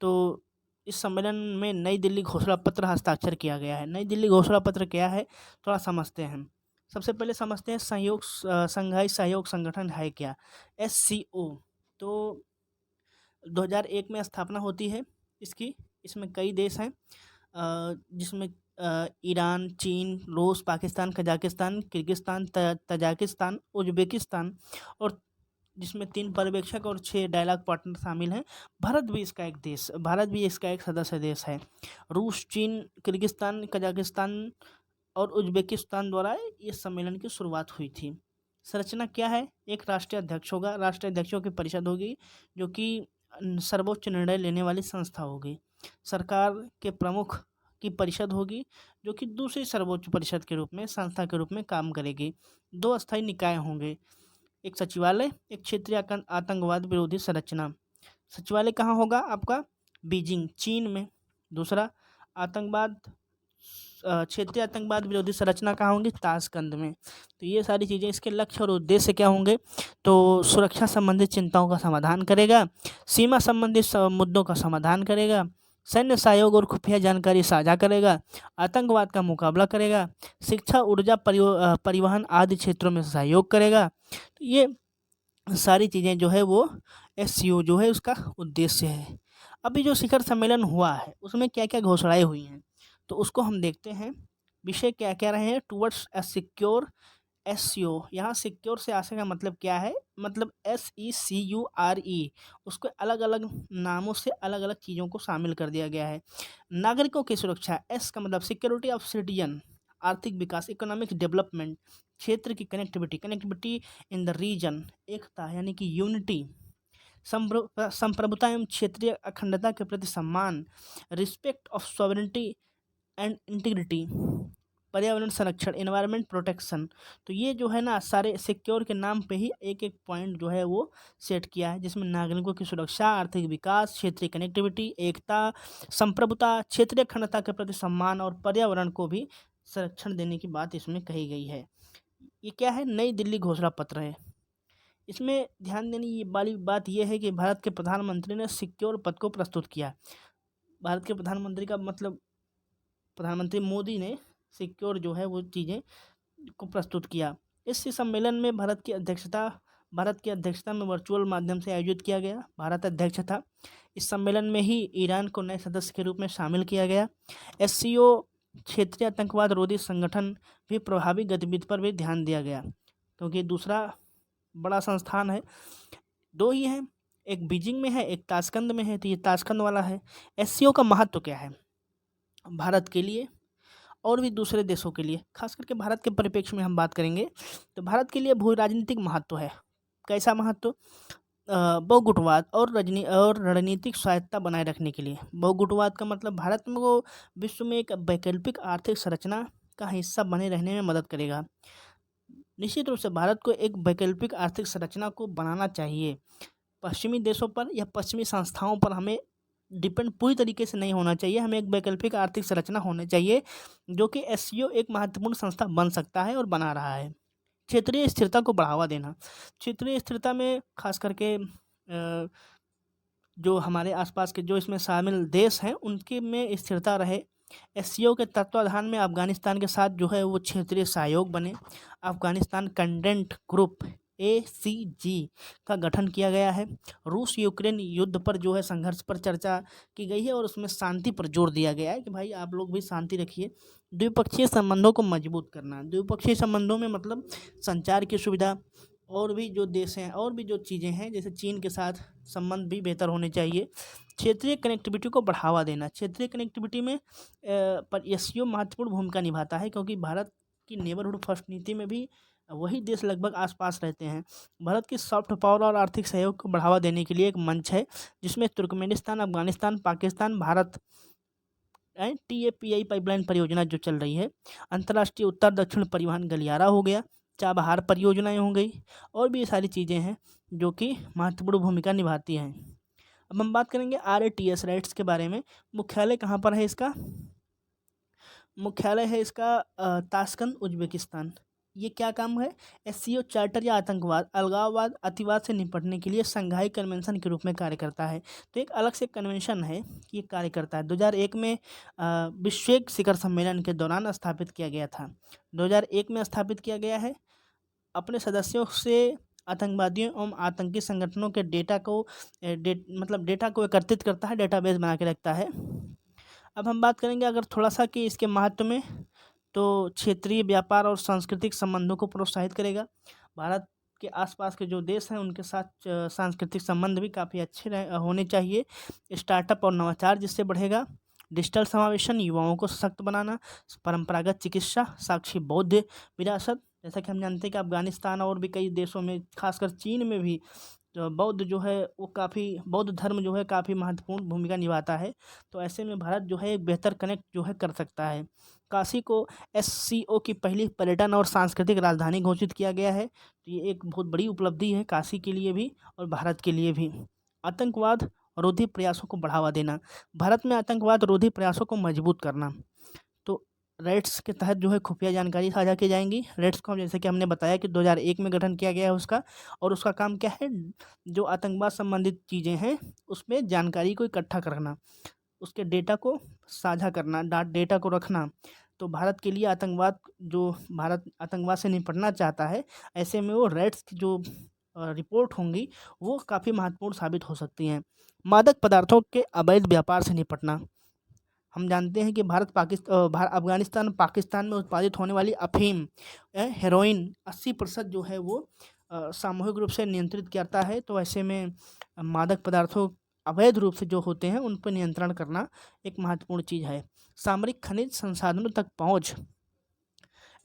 तो इस सम्मेलन में नई दिल्ली घोषणा पत्र हस्ताक्षर किया गया है। नई दिल्ली घोषणा पत्र क्या है, थोड़ा समझते हैं। सबसे पहले समझते हैं संघाई सहयोग संगठन है क्या। एससीओ तो 2001 में स्थापना होती है इसकी। इसमें कई देश हैं, जिसमें ईरान, चीन, रूस, Pakistan, Kazakhstan, Kyrgyzstan, Tajikistan, Uzbekistan, और जिसमें 3 पर्यवेक्षक और 6 डायलॉग पार्टनर शामिल हैं। भारत भी इसका एक सदस्य देश है। रूस, चीन, किर्गिस्तान, कजाकिस्तान और उज्बेकिस्तान द्वारा इस सम्मेलन की शुरुआत हुई थी। संरचना क्या है? एक राष्ट्रीय अध्यक्ष होगा, राष्ट्रीय अध्यक्षों की परिषद होगी, जो कि सर्वोच्च निर्णय लेने वाली संस्था होगी। सरकार के प्रमुख की परिषद होगी, जो कि दूसरी सर्वोच्च परिषद के रूप में, संस्था के रूप में काम करेगी। 2 अस्थायी निकाय होंगे, एक सचिवालय, एक क्षेत्रीय आतंकवाद विरोधी संरचना। सचिवालय कहाँ होगा आपका? बीजिंग, चीन में। दूसरा आतंकवाद क्षेत्रीय आतंकवाद विरोधी संरचना कहाँ होंगी? ताशकंद में। तो ये सारी चीज़ें, इसके लक्ष्य और उद्देश्य क्या होंगे? तो सुरक्षा संबंधित चिंताओं का समाधान करेगा, सीमा संबंधित मुद्दों का समाधान करेगा, सैन्य सहयोग और खुफिया जानकारी साझा करेगा, आतंकवाद का मुकाबला करेगा, शिक्षा, ऊर्जा, परिवहन आदि क्षेत्रों में सहयोग करेगा। तो ये सारी चीज़ें जो है वो एससीओ जो है उसका उद्देश्य है। अभी जो शिखर सम्मेलन हुआ है उसमें क्या क्या घोषणाएं हुई हैं, तो उसको हम देखते हैं। विषय क्या क्या रहे हैं? Towards a secure SCO. यहाँ सिक्योर से आशय का मतलब क्या है? मतलब SECURE, उसको अलग अलग नामों से अलग अलग चीज़ों को शामिल कर दिया गया है। नागरिकों की सुरक्षा, एस का मतलब सिक्योरिटी ऑफ सिटीजन, आर्थिक विकास, इकोनॉमिक डेवलपमेंट, क्षेत्र की कनेक्टिविटी इन द रीजन, एकता यानी कि यूनिटी, संप्रभुता एवं क्षेत्रीय अखंडता के प्रति सम्मान, respect of sovereignty and integrity, पर्यावरण संरक्षण, एनवायरनमेंट प्रोटेक्शन। तो ये जो है ना सारे सिक्योर के नाम पे ही एक एक पॉइंट जो है वो सेट किया है, जिसमें नागरिकों की सुरक्षा, आर्थिक विकास, क्षेत्रीय कनेक्टिविटी, एकता, संप्रभुता, क्षेत्रीय अखंडता के प्रति सम्मान और पर्यावरण को भी संरक्षण देने की बात इसमें कही गई है। ये क्या है, नई दिल्ली घोषणा पत्र है। इसमें ध्यान देने ये वाली बात यह है कि भारत के प्रधानमंत्री ने सिक्योर पद को प्रस्तुत किया। भारत के प्रधानमंत्री का मतलब प्रधानमंत्री मोदी ने सिक्योर जो है वो चीज़ें को प्रस्तुत किया। इस सम्मेलन में भारत की अध्यक्षता में वर्चुअल माध्यम से आयोजित किया गया। भारत अध्यक्ष था। इस सम्मेलन में ही ईरान को नए सदस्य के रूप में शामिल किया गया। एससीओ क्षेत्रीय आतंकवाद रोधी संगठन भी प्रभावी गतिविधि पर भी ध्यान दिया गया, क्योंकि दूसरा बड़ा संस्थान है। दो ही हैं, एक बीजिंग में है, एक ताशकंद में है। तो ये ताशकंद वाला है। एससीओ का महत्व क्या है भारत के लिए और भी दूसरे देशों के लिए, खास करके भारत के परिप्रेक्ष्य में हम बात करेंगे तो भारत के लिए भू राजनीतिक महत्व है। कैसा महत्व? बहुगुटवाद और रणनीतिक स्वायत्ता बनाए रखने के लिए। बहुगुटवाद का मतलब भारत में वो विश्व में एक वैकल्पिक आर्थिक संरचना का हिस्सा बने रहने में मदद करेगा। निश्चित रूप से भारत को एक वैकल्पिक आर्थिक संरचना को बनाना चाहिए। पश्चिमी देशों पर या पश्चिमी संस्थाओं पर हमें डिपेंड पूरी तरीके से नहीं होना चाहिए। हमें एक वैकल्पिक आर्थिक संरचना होनी चाहिए, जो कि एससीओ एक महत्वपूर्ण संस्था बन सकता है और बना रहा है। क्षेत्रीय स्थिरता को बढ़ावा देना। क्षेत्रीय स्थिरता में खास करके जो हमारे आसपास के जो इसमें शामिल देश हैं उनके में स्थिरता रहे। एससीओ के तत्वाधान में अफगानिस्तान के साथ जो है वो क्षेत्रीय सहयोग बने। अफगानिस्तान कंटेंट ग्रुप ACG का गठन किया गया है। रूस यूक्रेन युद्ध पर जो है संघर्ष पर चर्चा की गई है और उसमें शांति पर जोर दिया गया है कि भाई आप लोग भी शांति रखिए। द्विपक्षीय संबंधों को मजबूत करना। द्विपक्षीय संबंधों में मतलब संचार की सुविधा, और भी जो देश हैं और भी जो चीज़ें हैं जैसे चीन के साथ संबंध भी बेहतर होने चाहिए। क्षेत्रीय कनेक्टिविटी को बढ़ावा देना। क्षेत्रीय कनेक्टिविटी में पर एससीओ महत्वपूर्ण भूमिका निभाता है, क्योंकि भारत की नेबरहुड फर्स्ट नीति में भी वही देश लगभग आसपास रहते हैं। भारत की सॉफ्ट पावर और आर्थिक सहयोग को बढ़ावा देने के लिए एक मंच है, जिसमें Turkmenistan, Afghanistan, Pakistan, Bharat TAPI pipeline परियोजना जो चल रही है, अंतर्राष्ट्रीय उत्तर दक्षिण परिवहन गलियारा हो गया, चाबहार परियोजनाएं हो गई, और भी ये सारी चीज़ें हैं जो कि महत्वपूर्ण भूमिका निभाती हैं। अब हम बात करेंगे RATS राइट्स के बारे में। मुख्यालय कहाँ पर है इसका? मुख्यालय है इसका ताशकंद, उज्बेकिस्तान। ये क्या काम है? एससीओ चार्टर या आतंकवाद, अलगाववाद, अतिवाद से निपटने के लिए संघाई कन्वेंशन के रूप में कार्य करता है। तो एक अलग से कन्वेंशन है कि ये कार्य करता है। 2001 में विश्व शिखर सम्मेलन के दौरान स्थापित किया गया था। 2001 में स्थापित किया गया है। अपने सदस्यों से आतंकवादियों एवं आतंकी संगठनों के डेटा को एकत्रित करता है, डेटाबेस बना के रखता है। अब हम बात करेंगे अगर थोड़ा सा कि इसके महत्व में, तो क्षेत्रीय व्यापार और सांस्कृतिक संबंधों को प्रोत्साहित करेगा। भारत के आसपास के जो देश हैं उनके साथ सांस्कृतिक संबंध भी काफ़ी अच्छे होने चाहिए। स्टार्टअप और नवाचार जिससे बढ़ेगा। डिजिटल समावेशन, युवाओं को सशक्त बनाना, परंपरागत चिकित्सा, साक्षी बौद्ध विरासत। जैसा कि हम जानते हैं कि अफगानिस्तान और भी कई देशों में, खासकर चीन में भी बौद्ध जो है वो काफ़ी, बौद्ध धर्म जो है काफ़ी महत्वपूर्ण भूमिका निभाता है। तो ऐसे में भारत जो है एक बेहतर कनेक्ट जो है कर सकता है। काशी को एससीओ की पहली पर्यटन और सांस्कृतिक राजधानी घोषित किया गया है। तो ये एक बहुत बड़ी उपलब्धि है काशी के लिए भी और भारत के लिए भी। आतंकवाद रोधी प्रयासों को बढ़ावा देना। भारत में आतंकवाद रोधी प्रयासों को मजबूत करना। तो रेट्स के तहत जो है खुफिया जानकारी साझा की जाएंगी। रेट्स को जैसे कि हमने बताया कि 2001 में गठन किया गया है उसका, और उसका काम क्या है? जो आतंकवाद संबंधित चीज़ें हैं उसमें जानकारी को इकट्ठा करना, उसके डेटा को साझा करना, डेटा को रखना। तो भारत के लिए भारत आतंकवाद से निपटना चाहता है, ऐसे में वो रेट्स की जो रिपोर्ट होंगी वो काफ़ी महत्वपूर्ण साबित हो सकती हैं। मादक पदार्थों के अवैध व्यापार से निपटना। हम जानते हैं कि अफगानिस्तान, पाकिस्तान में उत्पादित होने वाली अफीम, हेरोइन 80% जो है वो सामूहिक रूप से नियंत्रित करता है। तो ऐसे में मादक पदार्थों अवैध रूप से जो होते हैं उन पर नियंत्रण करना एक महत्वपूर्ण चीज़ है। सामरिक खनिज संसाधनों तक पहुँच।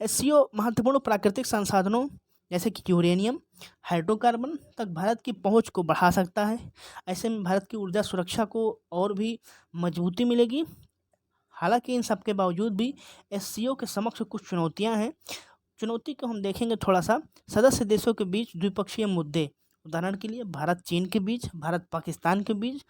एससीओ महत्वपूर्ण प्राकृतिक संसाधनों जैसे कि यूरेनियम, हाइड्रोकार्बन तक भारत की पहुंच को बढ़ा सकता है। ऐसे में भारत की ऊर्जा सुरक्षा को और भी मजबूती मिलेगी। हालांकि इन सब के बावजूद भी एससीओ के समक्ष कुछ चुनौतियां हैं। चुनौती को हम देखेंगे थोड़ा सा। सदस्य देशों के बीच द्विपक्षीय मुद्दे, उदाहरण के लिए भारत चीन के बीच, भारत पाकिस्तान के बीच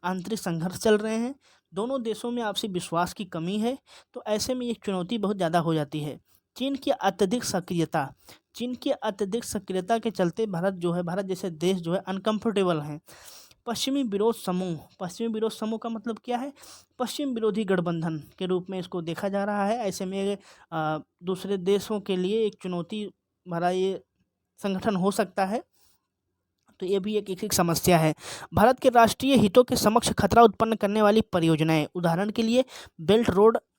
आंतरिक संघर्ष चल रहे हैं। दोनों देशों में आपसी विश्वास की कमी है, तो ऐसे में ये चुनौती बहुत ज़्यादा हो जाती है। चीन की अत्यधिक सक्रियता, चीन की अत्यधिक सक्रियता के चलते भारत जैसे देश जो है अनकंफर्टेबल हैं। पश्चिमी विरोध समूह का मतलब क्या है? पश्चिम विरोधी गठबंधन के रूप में इसको देखा जा रहा है। ऐसे में दूसरे देशों के लिए एक चुनौती भरा ये संगठन हो सकता है, तो ये भी एक समस्या है। भारत के राष्ट्रीय हितों के समक्ष खतरा उत्पन्न करने वाली परियोजनाएं, उदाहरण के लिए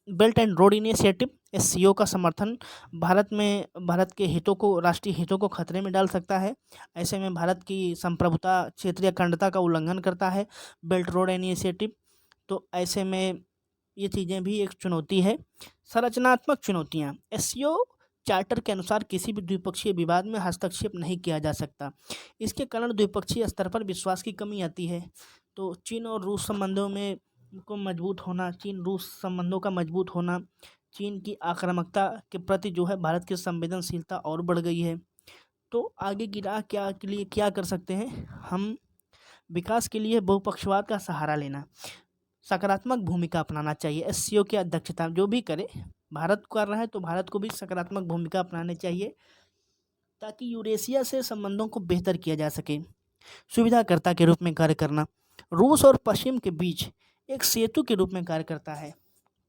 belt and road initiative, SCO का समर्थन भारत के हितों को, राष्ट्रीय हितों को खतरे में डाल सकता है। ऐसे में भारत की संप्रभुता, क्षेत्रीय अखंडता का उल्लंघन करता है बेल्ट रोड इनिशिएटिव। तो ऐसे में ये चीज़ें भी एक चुनौती है। संरचनात्मक चुनौतियाँ, एससीओ चार्टर के अनुसार किसी भी द्विपक्षीय विवाद में हस्तक्षेप नहीं किया जा सकता। इसके कारण द्विपक्षीय स्तर पर विश्वास की कमी आती है। तो चीन और रूस संबंधों में को मजबूत होना, चीन रूस संबंधों का मजबूत होना, चीन की आक्रामकता के प्रति जो है भारत की संवेदनशीलता और बढ़ गई है। तो आगे की राह के लिए क्या कर सकते हैं हम? विकास के लिए बहुपक्षवाद का सहारा लेना, सकारात्मक भूमिका अपनाना चाहिए। एससीओ की अध्यक्षता जो भी करे, भारत कर रहा है तो भारत को भी सकारात्मक भूमिका अपनानी चाहिए, ताकि यूरेशिया से संबंधों को बेहतर किया जा सके। सुविधाकर्ता के रूप में कार्य करना, रूस और पश्चिम के बीच एक सेतु के रूप में कार्य करता है,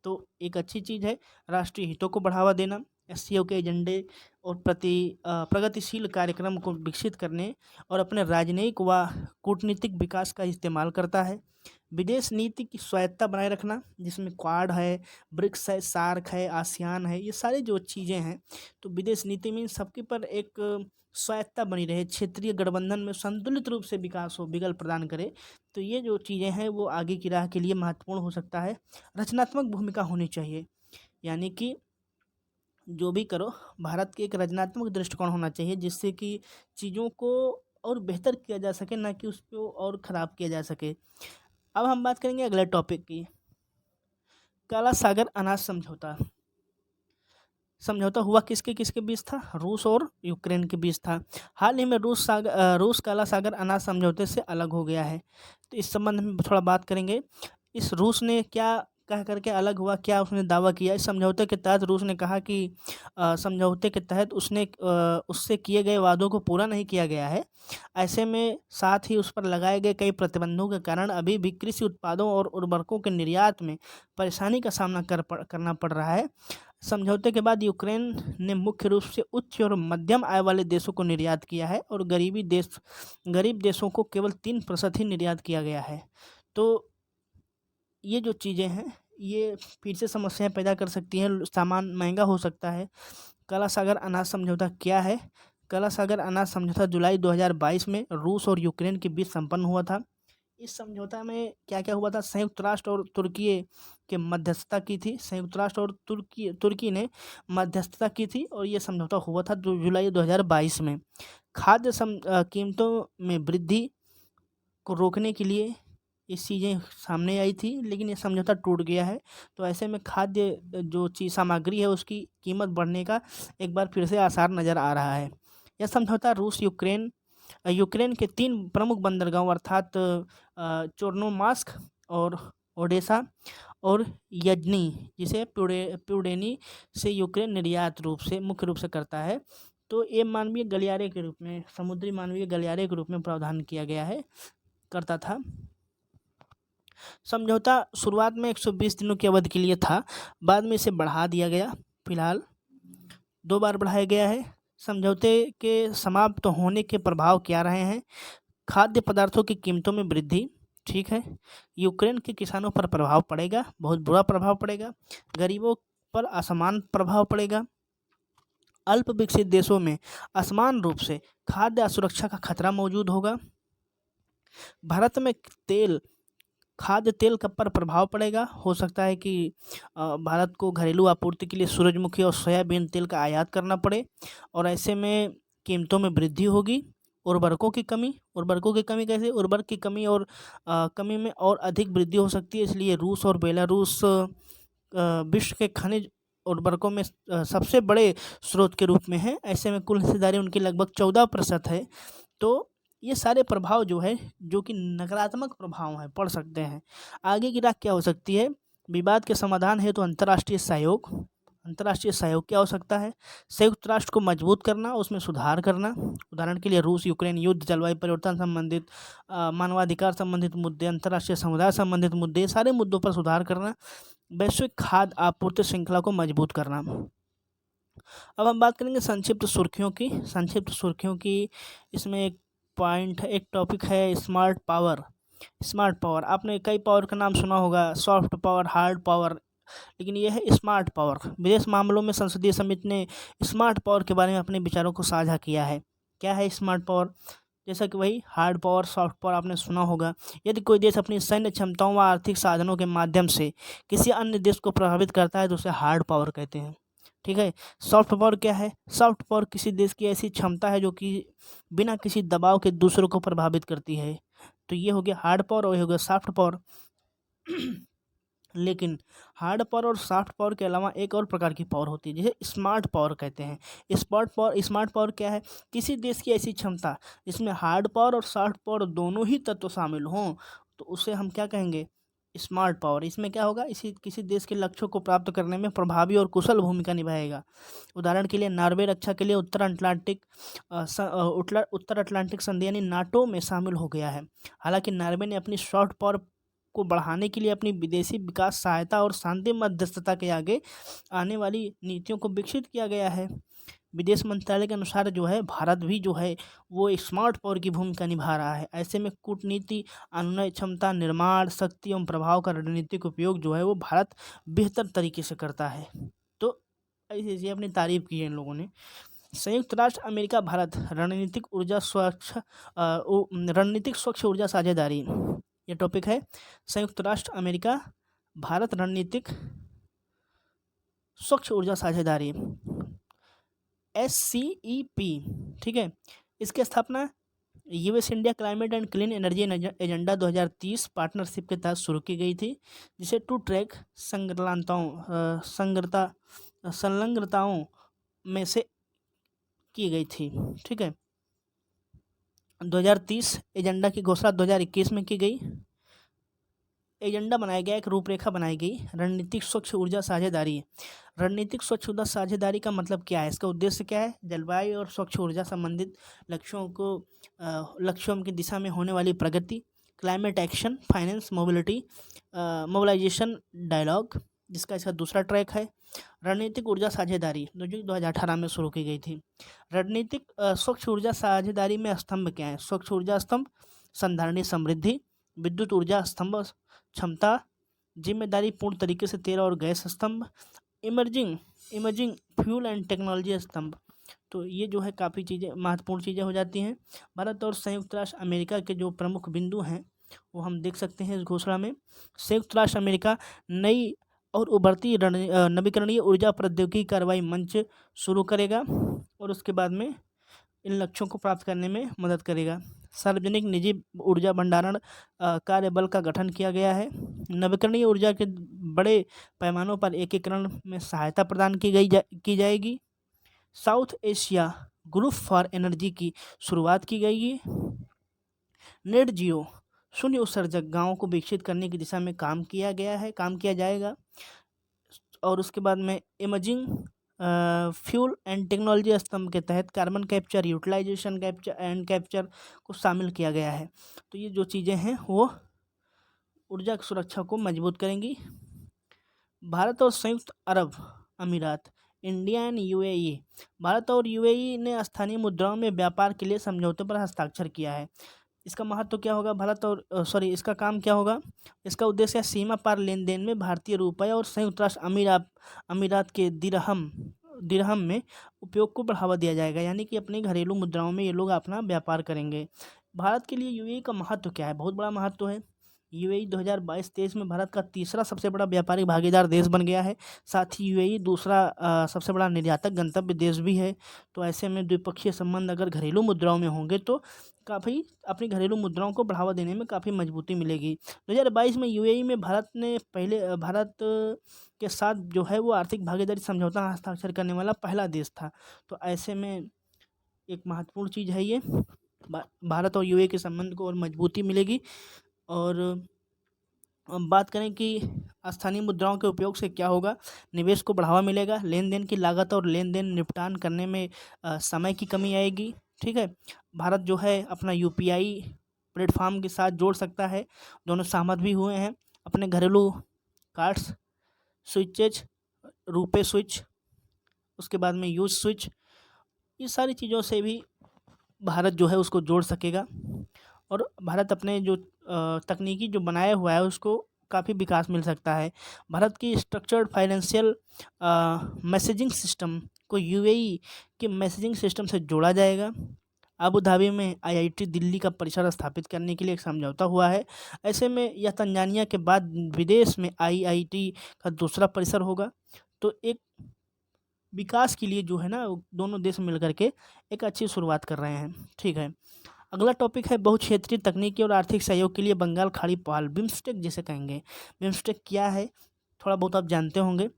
तो एक अच्छी चीज़ है। राष्ट्रीय हितों को बढ़ावा देना, एससीओ के एजेंडे और प्रगतिशील कार्यक्रम को विकसित करने और अपने राजनयिक व कूटनीतिक विकास का इस्तेमाल करता है। विदेश नीति की स्वायत्ता बनाए रखना, जिसमें क्वाड है, ब्रिक्स है, सार्क है, आसियान है, ये सारी जो चीज़ें हैं, तो विदेश नीति में इन सबके पर एक स्वायत्ता बनी रहे, क्षेत्रीय गठबंधन में संतुलित रूप से विकास हो, विकल्प प्रदान करे। तो ये जो चीज़ें हैं वो आगे की राह के लिए महत्वपूर्ण हो सकता है। रचनात्मक भूमिका होनी चाहिए, यानी कि जो भी करो भारत के एक रचनात्मक दृष्टिकोण होना चाहिए, जिससे कि चीज़ों को और बेहतर किया जा सके, ना कि उसको और ख़राब किया जा सके। अब हम बात करेंगे अगले टॉपिक की, काला सागर अनाज समझौता। समझौता हुआ किसके किसके बीच था? रूस और यूक्रेन के बीच था। हाल ही में रूस काला सागर अनाज समझौते से अलग हो गया है, तो इस संबंध में थोड़ा बात करेंगे। इस रूस ने क्या कह करके अलग हुआ, क्या उसने दावा किया? इस समझौते के तहत रूस ने कहा कि समझौते के तहत उससे किए गए वादों को पूरा नहीं किया गया है। ऐसे में साथ ही उस पर लगाए गए कई प्रतिबंधों के कारण अभी भी कृषि उत्पादों और उर्वरकों के निर्यात में परेशानी का सामना करना पड़ रहा है। समझौते के बाद यूक्रेन ने मुख्य रूप से उच्च और मध्यम आय वाले देशों को निर्यात किया है, और गरीब देशों को केवल 3% ही निर्यात किया गया है। तो ये जो चीज़ें हैं ये फिर से समस्याएं पैदा कर सकती हैं, सामान महंगा हो सकता है। काला सागर अनाज समझौता क्या है? काला सागर अनाज समझौता जुलाई 2022 में रूस और यूक्रेन के बीच संपन्न हुआ था। इस समझौता में क्या क्या हुआ था? संयुक्त राष्ट्र और तुर्की के मध्यस्थता की थी। संयुक्त राष्ट्र और तुर्की ने मध्यस्थता की थी, और ये समझौता हुआ था जुलाई 2022 में। खाद्य कीमतों में वृद्धि को रोकने के लिए ये चीज़ें सामने आई थी, लेकिन ये समझौता टूट गया है। तो ऐसे में खाद्य जो चीज़ सामग्री है उसकी कीमत बढ़ने का एक बार फिर से आसार नज़र आ रहा है। यह समझौता रूस यूक्रेन के 3 प्रमुख बंदरगाहों अर्थात चोर्नोमार्स्क और ओडेसा और यजनी, जिसे प्यूडेनी से यूक्रेन निर्यात मुख्य रूप से करता है। तो ये मानवीय गलियारे के रूप में, समुद्री मानवीय गलियारे के रूप में प्रावधान किया गया है, करता था। समझौता शुरुआत में 120 दिनों की अवधि के लिए था, बाद में इसे बढ़ा दिया गया। फिलहाल 2 बार बढ़ाया गया है। समझौते के समाप्त होने के प्रभाव क्या रहे हैं? खाद्य पदार्थों की कीमतों में वृद्धि, ठीक है। यूक्रेन के किसानों पर प्रभाव पड़ेगा, बहुत बुरा प्रभाव पड़ेगा। गरीबों पर असमान प्रभाव पड़ेगा। अल्प विकसित देशों में असमान रूप से खाद्य असुरक्षा का खतरा मौजूद होगा। भारत में खाद्य तेल का पर प्रभाव पड़ेगा। हो सकता है कि भारत को घरेलू आपूर्ति के लिए सूरजमुखी और सोयाबीन तेल का आयात करना पड़े, और ऐसे में कीमतों में वृद्धि होगी। उर्वरकों की कमी कैसे? उर्वरक की कमी और कमी में और अधिक वृद्धि हो सकती है, इसलिए रूस और बेलारूस विश्व के खनिज उर्वरकों में सबसे बड़े स्रोत के रूप में है। ऐसे में कुल हिस्सेदारी उनकी लगभग 14% है। तो ये सारे प्रभाव जो है, जो कि नकारात्मक प्रभाव हैं, पड़ सकते हैं। आगे की राह क्या हो सकती है? विवाद के समाधान हेतु अंतर्राष्ट्रीय सहयोग। अंतर्राष्ट्रीय सहयोग क्या हो सकता है? संयुक्त राष्ट्र को मजबूत करना, उसमें सुधार करना। उदाहरण के लिए रूस यूक्रेन युद्ध, जलवायु परिवर्तन संबंधित, मानवाधिकार संबंधित मुद्दे, अंतर्राष्ट्रीय समुदाय संबंधित मुद्दे, ये सारे मुद्दों पर सुधार करना। वैश्विक खाद्य आपूर्ति श्रृंखला को मजबूत करना। अब हम बात करेंगे संक्षिप्त सुर्खियों की। संक्षिप्त सुर्खियों की इसमें एक पॉइंट है, एक टॉपिक है स्मार्ट पावर। स्मार्ट पावर, आपने कई पावर का नाम सुना होगा, सॉफ्ट पावर, हार्ड पावर, लेकिन यह है स्मार्ट पावर। विदेश मामलों में संसदीय समिति ने स्मार्ट पावर के बारे में अपने विचारों को साझा किया है। क्या है स्मार्ट पावर? जैसा कि वही हार्ड पावर, सॉफ्ट पावर आपने सुना होगा। यदि कोई देश अपनी सैन्य क्षमताओं व आर्थिक साधनों के माध्यम से किसी अन्य देश को प्रभावित करता है तो उसे हार्ड पावर कहते हैं। ठीक है। सॉफ्ट पावर क्या है? सॉफ्ट पावर किसी देश की ऐसी क्षमता है जो कि बिना किसी दबाव के दूसरों को प्रभावित करती है। तो ये हो गया हार्ड पावर और ये हो गया सॉफ्ट पावर। लेकिन हार्ड पावर और सॉफ्ट पावर के अलावा एक और प्रकार की पावर होती है जिसे स्मार्ट पावर कहते हैं। स्मार्ट पावर क्या है? किसी देश की ऐसी क्षमता जिसमें हार्ड पावर और सॉफ्ट पावर दोनों ही तत्व शामिल हों, तो उसे हम क्या कहेंगे? Smart power. इसमें क्या होगा? इसी किसी देश के लक्ष्यों को प्राप्त करने में प्रभावी और कुशल भूमिका निभाएगा। उदाहरण के लिए नॉर्वे रक्षा के लिए उत्तर अटलांटिक संधि यानी नाटो में शामिल हो गया है। हालांकि नॉर्वे ने अपनी सॉफ्ट पावर को बढ़ाने के लिए अपनी विदेशी विकास सहायता और शांति मध्यस्थता के आगे आने वाली नीतियों को विकसित किया गया है। विदेश मंत्रालय के अनुसार जो है, भारत भी जो है वो स्मार्ट पावर की भूमिका निभा रहा है। ऐसे में कूटनीति, अनुनय क्षमता, निर्माण शक्ति एवं प्रभाव का रणनीतिक उपयोग जो है वो भारत बेहतर तरीके से करता है। तो ऐसे अपनी तारीफ की है इन लोगों ने। संयुक्त राष्ट्र अमेरिका भारत रणनीतिक स्वच्छ ऊर्जा साझेदारी, ये टॉपिक है। संयुक्त राष्ट्र अमेरिका भारत रणनीतिक स्वच्छ ऊर्जा साझेदारी, SCEP। ठीक है। इसकी स्थापना US India climate and clean energy agenda 2030 partnership के तहत शुरू की गई थी, जिसे टू ट्रैक संलग्नताओं में से की गई थी। ठीक है। 2030 एजेंडा की घोषणा 2021 में की गई। एजेंडा बनाया गया, एक रूपरेखा बनाई गई रणनीतिक स्वच्छ ऊर्जा साझेदारी। रणनीतिक स्वच्छ ऊर्जा साझेदारी का मतलब क्या है? इसका उद्देश्य क्या है? जलवायु और स्वच्छ ऊर्जा संबंधित लक्ष्यों की दिशा में होने वाली प्रगति, climate action, finance, mobilisation dialogue, जिसका इसका दूसरा ट्रैक है। रणनीतिक ऊर्जा साझेदारी जो 2018 में शुरू की गई थी। रणनीतिक स्वच्छ ऊर्जा साझेदारी में स्तंभ क्या है? स्वच्छ ऊर्जा स्तंभ, संधारणीय समृद्धि, विद्युत ऊर्जा स्तंभ, क्षमता, जिम्मेदारी पूर्ण तरीके से तेल और गैस स्तंभ, इमर्जिंग फ्यूल एंड टेक्नोलॉजी स्तंभ। तो ये जो है काफ़ी चीज़ें, महत्वपूर्ण चीज़ें हो जाती हैं। भारत और संयुक्त राष्ट्र अमेरिका के जो प्रमुख बिंदु हैं वो हम देख सकते हैं इस घोषणा में। संयुक्त राष्ट्र अमेरिका नई और उभरती नवीकरणीय ऊर्जा प्रौद्योगिकी कार्रवाई मंच शुरू करेगा और उसके बाद में इन लक्ष्यों को प्राप्त करने में मदद करेगा। सार्वजनिक निजी ऊर्जा भंडारण कार्यबल का गठन किया गया है। नवीकरणीय ऊर्जा के बड़े पैमानों पर एकीकरण में सहायता प्रदान की जाएगी। South Asia group for energy की शुरुआत की गई है। नेट जियो शून्य उत्सर्जक गाँवों को विकसित करने की दिशा में काम किया जाएगा। और उसके बाद में इमर्जिंग फ्यूल एंड टेक्नोलॉजी स्तंभ के तहत कार्बन कैप्चर, यूटिलाइजेशन कैप्चर को शामिल किया गया है। तो ये जो चीज़ें हैं वो ऊर्जा की सुरक्षा को मजबूत करेंगी। भारत और संयुक्त अरब अमीरात, इंडिया एंड यूएई। भारत और यूएई ने स्थानीय मुद्राओं में व्यापार के लिए समझौते पर हस्ताक्षर किया है। इसका महत्व क्या होगा? इसका काम क्या होगा? इसका उद्देश्य है सीमा पार लेन देन में भारतीय रुपये और संयुक्त राष्ट्र अमीरात के दिरहम में उपयोग को बढ़ावा दिया जाएगा, यानी कि अपनी घरेलू मुद्राओं में ये लोग अपना व्यापार करेंगे। भारत के लिए यूएई का महत्व क्या है? बहुत बड़ा महत्व है। यूएई 2022-23 में भारत का तीसरा सबसे बड़ा व्यापारिक भागीदार देश बन गया है। साथ ही यूएई दूसरा सबसे बड़ा निर्यातक गंतव्य देश भी है। तो ऐसे में द्विपक्षीय संबंध अगर घरेलू मुद्राओं में होंगे तो काफ़ी अपनी घरेलू मुद्राओं को बढ़ावा देने में काफ़ी मजबूती मिलेगी। 2022 में यूएई में भारत के साथ जो है वो आर्थिक भागीदारी समझौता हस्ताक्षर करने वाला पहला देश था। तो ऐसे में एक महत्वपूर्ण चीज़ है ये, भारत और यूएई के संबंध को और मजबूती मिलेगी। और अब बात करें कि स्थानीय मुद्राओं के उपयोग से क्या होगा। निवेश को बढ़ावा मिलेगा, लेन देन की लागत और लेन देन निपटान करने में समय की कमी आएगी। ठीक है, भारत जो है अपना यूपीआई प्लेटफॉर्म के साथ जोड़ सकता है। दोनों सहमत भी हुए हैं। अपने घरेलू कार्ड्स, स्विचेज, रुपे स्विच, उसके बाद में यूज स्विच, ये सारी चीज़ों से भी भारत जो है उसको जोड़ सकेगा। और भारत अपने जो तकनीकी जो बनाया हुआ है उसको काफ़ी विकास मिल सकता है। भारत की स्ट्रक्चर्ड फाइनेंशियल मैसेजिंग सिस्टम को यूएई के मैसेजिंग सिस्टम से जोड़ा जाएगा। अबू धाबी में आईआईटी दिल्ली का परिसर स्थापित करने के लिए एक समझौता हुआ है। ऐसे में यह तंजानिया के बाद विदेश में आईआईटी का दूसरा परिसर होगा। तो एक विकास के लिए जो है ना दोनों देश मिल करके एक अच्छी शुरुआत कर रहे हैं। ठीक है, अगला टॉपिक है बहुक्षेत्रीय तकनीकी और आर्थिक सहयोग के लिए बंगाल खाड़ी पहल, बिम्स्टेक जिसे कहेंगे। बिम्स्टेक क्या है थोड़ा बहुत आप जानते होंगे।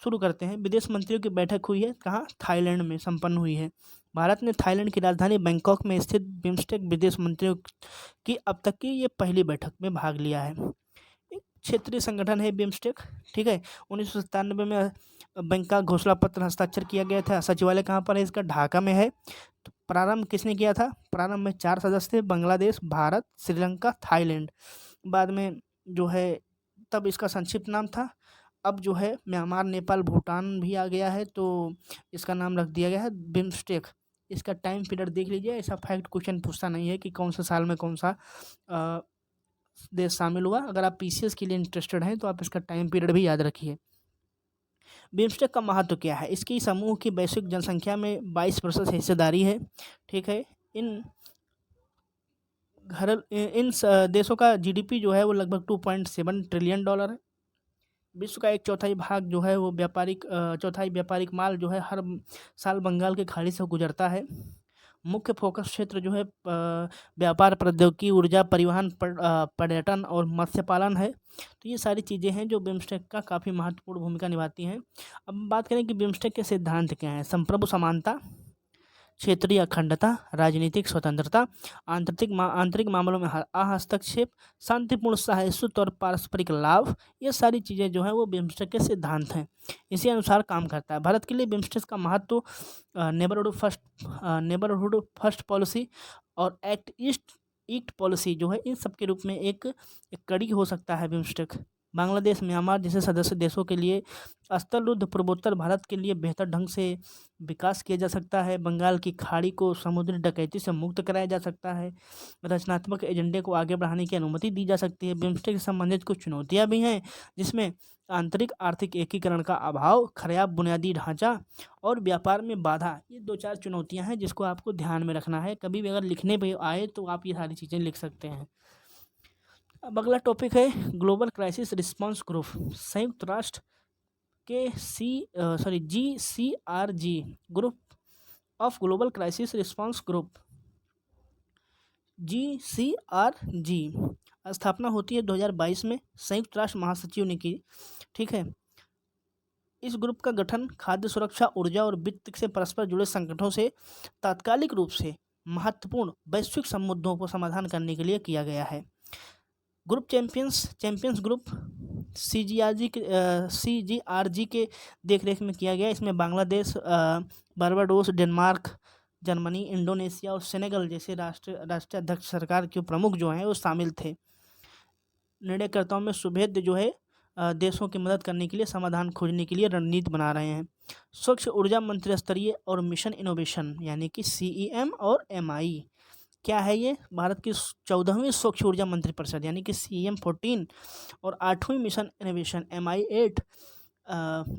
शुरू करते हैं। विदेश मंत्रियों की बैठक हुई है कहाँ, थाईलैंड में संपन्न हुई है। भारत ने थाईलैंड की राजधानी बैंकॉक में स्थित बिम्स्टेक विदेश मंत्रियों की अब तक की ये पहली बैठक में भाग लिया है। एक क्षेत्रीय संगठन है बिम्स्टेक। ठीक है, 1997 में बैंकॉक घोषणा पत्र हस्ताक्षर किया गया था। सचिवालय कहाँ पर है इसका, ढाका में है। तो प्रारंभ किसने किया था, प्रारंभ में 4 सदस्य थे, बांग्लादेश, भारत, श्रीलंका, थाईलैंड। बाद में जो है तब इसका संक्षिप्त नाम था। अब जो है म्यांमार, नेपाल, भूटान भी आ गया है तो इसका नाम रख दिया गया है बिम्स्टेक। इसका टाइम पीरियड देख लीजिए, ऐसा फैक्ट क्वेश्चन पूछता नहीं है कि कौन से साल में कौन सा अ, देश शामिल हुआ। अगर आप पीसीएस के लिए इंटरेस्टेड हैं तो आप इसका टाइम पीरियड भी याद रखिए। बिम्स्टेक का महत्व क्या है, इसकी समूह की वैश्विक जनसंख्या में 22% हिस्सेदारी है। ठीक है, देशों का जीडीपी जो है वो लगभग $2.7 ट्रिलियन है। विश्व का एक चौथाई भाग जो है वो चौथाई व्यापारिक माल जो है हर साल बंगाल की खाड़ी से गुजरता है। मुख्य फोकस क्षेत्र जो है व्यापार, प्रौद्योगिकी, ऊर्जा, परिवहन, पर्यटन और मत्स्य पालन है। तो ये सारी चीज़ें हैं जो बिम्स्टेक का काफ़ी महत्वपूर्ण भूमिका निभाती हैं। अब बात करें कि बिम्स्टेक के सिद्धांत क्या हैं। संप्रभु समानता, क्षेत्रीय अखंडता, राजनीतिक स्वतंत्रता, आंतरिक मामलों में हस्तक्षेप, शांतिपूर्ण सहिष्णुता और पारस्परिक लाभ, ये सारी चीज़ें जो हैं वो बिम्स्टेक के सिद्धांत हैं। इसी अनुसार काम करता है। भारत के लिए बिम्स्टेक का महत्व नेबरहुड फर्स्ट पॉलिसी और एक्ट ईस्ट पॉलिसी जो है इन सब के रूप में एक कड़ी हो सकता है बिम्स्टेक। बांग्लादेश, म्यांमार जैसे सदस्य देशों के लिए स्थलरुद्ध पूर्वोत्तर भारत के लिए बेहतर ढंग से विकास किया जा सकता है। बंगाल की खाड़ी को समुद्री डकैती से मुक्त कराया जा सकता है। रचनात्मक एजेंडे को आगे बढ़ाने की अनुमति दी जा सकती है। बिम्स्टेक से संबंधित कुछ चुनौतियां भी हैं जिसमें आंतरिक आर्थिक एकीकरण का अभाव, खराब बुनियादी ढांचा और व्यापार में बाधा, ये 2-4 चुनौतियां हैं जिसको आपको ध्यान में रखना है। कभी भी अगर लिखने पे आए तो आप ये सारी चीज़ें लिख सकते हैं। अब अगला टॉपिक है ग्लोबल क्राइसिस रिस्पांस ग्रुप। संयुक्त राष्ट्र के GCRG group of global crisis response group, GCRG स्थापना होती है 2022 में, संयुक्त राष्ट्र महासचिव ने की। ठीक है, इस ग्रुप का गठन खाद्य सुरक्षा, ऊर्जा और वित्त से परस्पर जुड़े संकटों से तात्कालिक रूप से महत्वपूर्ण वैश्विक मुद्दों को समाधान करने के लिए किया गया है। ग्रुप चैंपियंस ग्रुप CGRG के देखरेख में किया गया। इसमें Bangladesh, Barbados, Denmark, Germany, Indonesia और सेनेगल जैसे राष्ट्राध्यक्ष सरकार के प्रमुख जो हैं वो शामिल थे। निर्णयकर्ताओं में सुभेद्य जो है देशों की मदद करने के लिए समाधान खोजने के लिए रणनीति बना रहे हैं। स्वच्छ ऊर्जा मंत्रिस्तरीय और मिशन इनोवेशन यानी कि CEM और MI क्या है ये, भारत की 14वीं स्वच्छ ऊर्जा मंत्रिपरिषद यानी कि CEM 14 और 8वीं मिशन इनोवेशन MI 8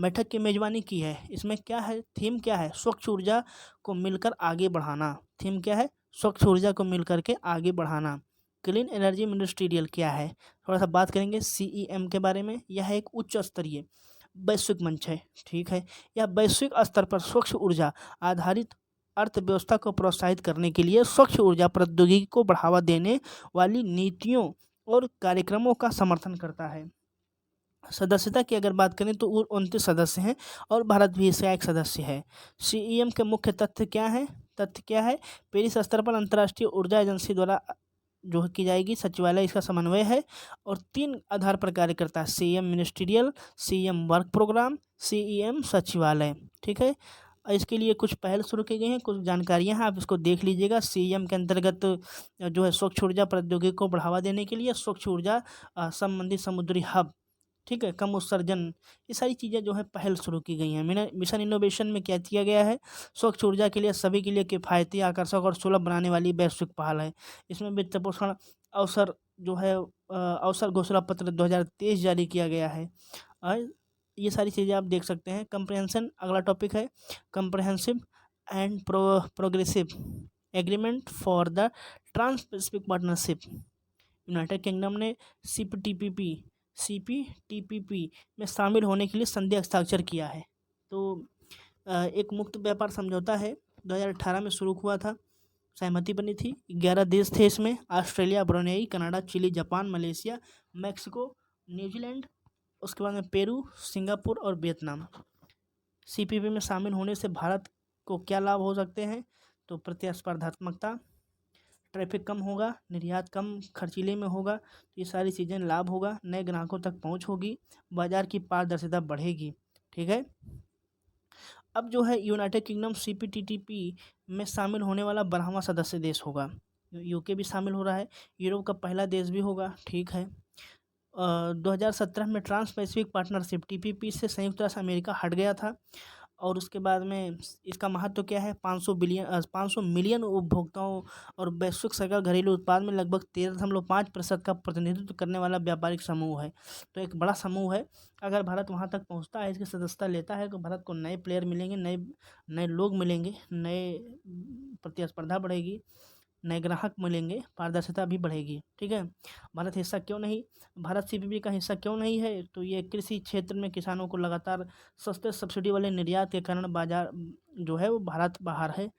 बैठक की मेजबानी की है। इसमें क्या है, थीम क्या है, स्वच्छ ऊर्जा को मिलकर आगे बढ़ाना। थीम क्या है, स्वच्छ ऊर्जा को मिलकर के आगे बढ़ाना। क्लीन एनर्जी मिनिस्ट्रियल क्या है, थोड़ा सा बात करेंगे CEM के बारे में। यह एक उच्च स्तरीय वैश्विक मंच है, ठीक है। यह वैश्विक स्तर पर स्वच्छ ऊर्जा आधारित अर्थव्यवस्था को प्रोत्साहित करने के लिए स्वच्छ ऊर्जा प्रौद्योगिकी को बढ़ावा देने वाली नीतियों और कार्यक्रमों का समर्थन करता है। सदस्यता की अगर बात करें तो 29 सदस्य हैं और भारत भी इसका एक सदस्य है। CEM के मुख्य तथ्य क्या है? पेरिस स्तर पर अंतर्राष्ट्रीय ऊर्जा एजेंसी द्वारा जो की जाएगी, सचिवालय इसका समन्वय है और 3 आधार पर कार्य करता है: CEM ministerial, CEM work program, CEM सचिवालय, ठीक है। इसके लिए कुछ पहल शुरू की गई हैं, कुछ जानकारियां हैं, आप इसको देख लीजिएगा। CEM के अंतर्गत जो है स्वच्छ ऊर्जा प्रौद्योगिकी को बढ़ावा देने के लिए स्वच्छ ऊर्जा संबंधी समुद्री हब, ठीक है, कम उत्सर्जन, ये सारी चीज़ें जो है पहल शुरू की गई हैं। मिशन इनोवेशन में क्या किया गया है? स्वच्छ ऊर्जा के लिए सभी के लिए किफ़ायती, आकर्षक और सुलभ बनाने वाली वैश्विक पहल है। इसमें वित्त पोषण अवसर जो है अवसर घोषणा पत्र 2023 जारी किया गया है। ये सारी चीज़ें आप देख सकते हैं। कंप्रहेंशन अगला टॉपिक है, Comprehensive and Progressive Agreement for the Trans Pacific Partnership. United Kingdom ने CPTPP में शामिल होने के लिए संधि हस्ताक्षर किया है। तो एक मुक्त व्यापार समझौता है, 2018 में शुरू हुआ था, सहमति बनी थी। 11 देश थे इसमें: Australia, Brunei, Canada, Chile, Japan, Malaysia, Mexico, New Zealand, उसके बाद में पेरू, सिंगापुर और वियतनाम। CPP में शामिल होने से भारत को क्या लाभ हो सकते हैं? तो प्रतिस्पर्धात्मकता, ट्रैफिक कम होगा, निर्यात कम खर्चीले में होगा, तो ये सारी चीज़ें लाभ होगा, नए ग्राहकों तक पहुंच होगी, बाजार की पारदर्शिता बढ़ेगी, ठीक है। अब जो है यूनाइटेड किंगडम CPTPP में शामिल होने वाला 12वां सदस्य देश होगा। UK भी शामिल हो रहा है, यूरोप का पहला देश भी होगा, ठीक है। 2017 में ट्रांस पैसिफिक पार्टनरशिप TPP से संयुक्त राष्ट्र अमेरिका हट गया था और उसके बाद में इसका महत्व क्या है? 500 मिलियन उपभोक्ताओं और वैश्विक सकल घरेलू उत्पाद में लगभग 13.5% का प्रतिनिधित्व करने वाला व्यापारिक समूह है। तो एक बड़ा समूह है। अगर भारत वहाँ तक पहुँचता है, इसकी सदस्यता लेता है, तो भारत को नए प्लेयर मिलेंगे, नए नए लोग मिलेंगे, नए प्रतिस्पर्धा बढ़ेगी, नए ग्राहक मिलेंगे, पारदर्शिता भी बढ़ेगी, ठीक है। भारत CPP का हिस्सा क्यों नहीं है? तो ये कृषि क्षेत्र में किसानों को लगातार सस्ते सब्सिडी वाले निर्यात के कारण बाजार जो है वो भारत बाहर है।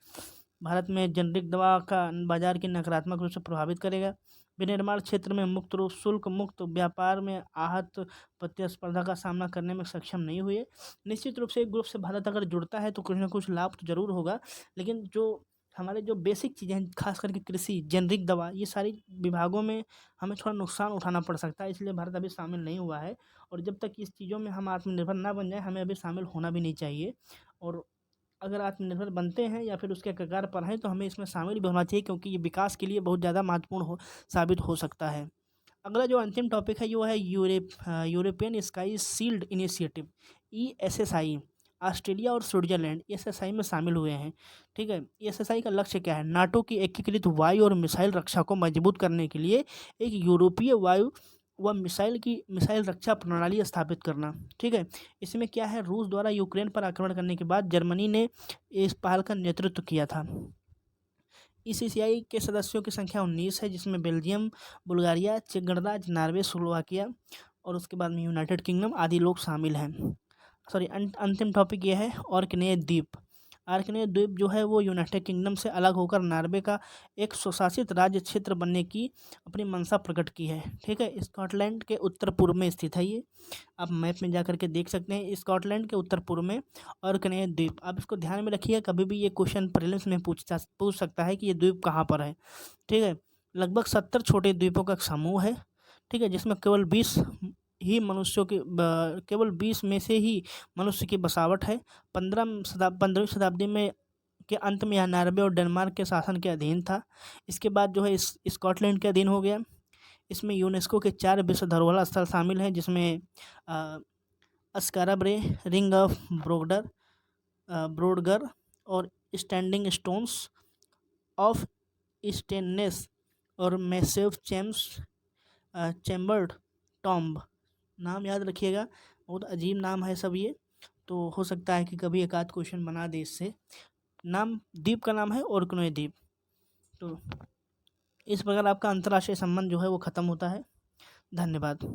भारत में जेनरिक दवा का बाजार की नकारात्मक रूप से प्रभावित करेगा। विनिर्माण क्षेत्र में शुल्क मुक्त व्यापार में आहत प्रतिस्पर्धा का सामना करने में सक्षम नहीं हुए। निश्चित रूप से एक ग्रुप से भारत अगर जुड़ता है तो कुछ ना कुछ लाभ तो जरूर होगा, लेकिन जो हमारे जो बेसिक चीज़ें हैं, खास करके कृषि, जेनरिक दवा, ये सारी विभागों में हमें थोड़ा नुकसान उठाना पड़ सकता है, इसलिए भारत अभी शामिल नहीं हुआ है। और जब तक इस चीज़ों में हम आत्मनिर्भर ना बन जाए, हमें अभी शामिल होना भी नहीं चाहिए। और अगर आत्मनिर्भर बनते हैं या फिर उसके कगार पर हैं, तो हमें इसमें शामिल भी होना चाहिए, क्योंकि ये विकास के लिए बहुत ज़्यादा महत्वपूर्ण साबित हो सकता है। अगला जो अंतिम टॉपिक है वो है European sky shield initiative, ESSI। Australia और स्विट्जरलैंड ESSI में शामिल हुए हैं, ठीक है। ESSI का लक्ष्य क्या है? नाटो की एकीकृत वायु और मिसाइल रक्षा को मजबूत करने के लिए एक यूरोपीय वायु व मिसाइल रक्षा प्रणाली स्थापित करना, ठीक है। इसमें क्या है? रूस द्वारा यूक्रेन पर आक्रमण करने के बाद जर्मनी ने इस पहल का नेतृत्व किया था। ECCI के सदस्यों की संख्या 19 है, जिसमें बेल्जियम, बुल्गारिया, चेक गणराज्य, नॉर्वे, स्लोवाकिया और उसके बाद में यूनाइटेड किंगडम आदि लोग शामिल हैं। अंतिम टॉपिक ये है ऑर्कनेय द्वीप। ऑर्कनेय द्वीप जो है वो यूनाइटेड किंगडम से अलग होकर नॉर्वे का एक स्वशासित राज्य क्षेत्र बनने की अपनी मंशा प्रकट की है, ठीक है। स्कॉटलैंड के उत्तर पूर्व में स्थित है ये, आप मैप में जा करके देख सकते हैं, स्कॉटलैंड के उत्तर पूर्व में ऑर्कनेय द्वीप। आप इसको ध्यान में रखिए, कभी भी ये क्वेश्चन प्रीलिम्स में पूछ सकता है कि ये द्वीप कहाँ पर है, ठीक है। लगभग 70 छोटे द्वीपों का समूह है, ठीक है, जिसमें केवल 20 केवल 20 में से ही मनुष्य की बसावट है। 15वीं शताब्दी में के अंत में यह नॉर्वे और डेनमार्क के शासन के अधीन था। इसके बाद जो है स्कॉटलैंड के अधीन हो गया। इसमें यूनेस्को के 4 विश्व धरोहर स्थल शामिल हैं, जिसमें अस्कारा ब्रे, रिंग ऑफ ब्रोडगर और स्टैंडिंग स्टोन्स ऑफ स्टेननेस और मैसिव चैम्बर्ड टॉम्ब। नाम याद रखिएगा, बहुत अजीब नाम है सब ये, तो हो सकता है कि कभी एक आध क्वेश्चन बना दे इससे। द्वीप का नाम है ऑर्कनेय द्वीप। तो इस प्रकार आपका अंतर्राष्ट्रीय संबंध जो है वो ख़त्म होता है। धन्यवाद।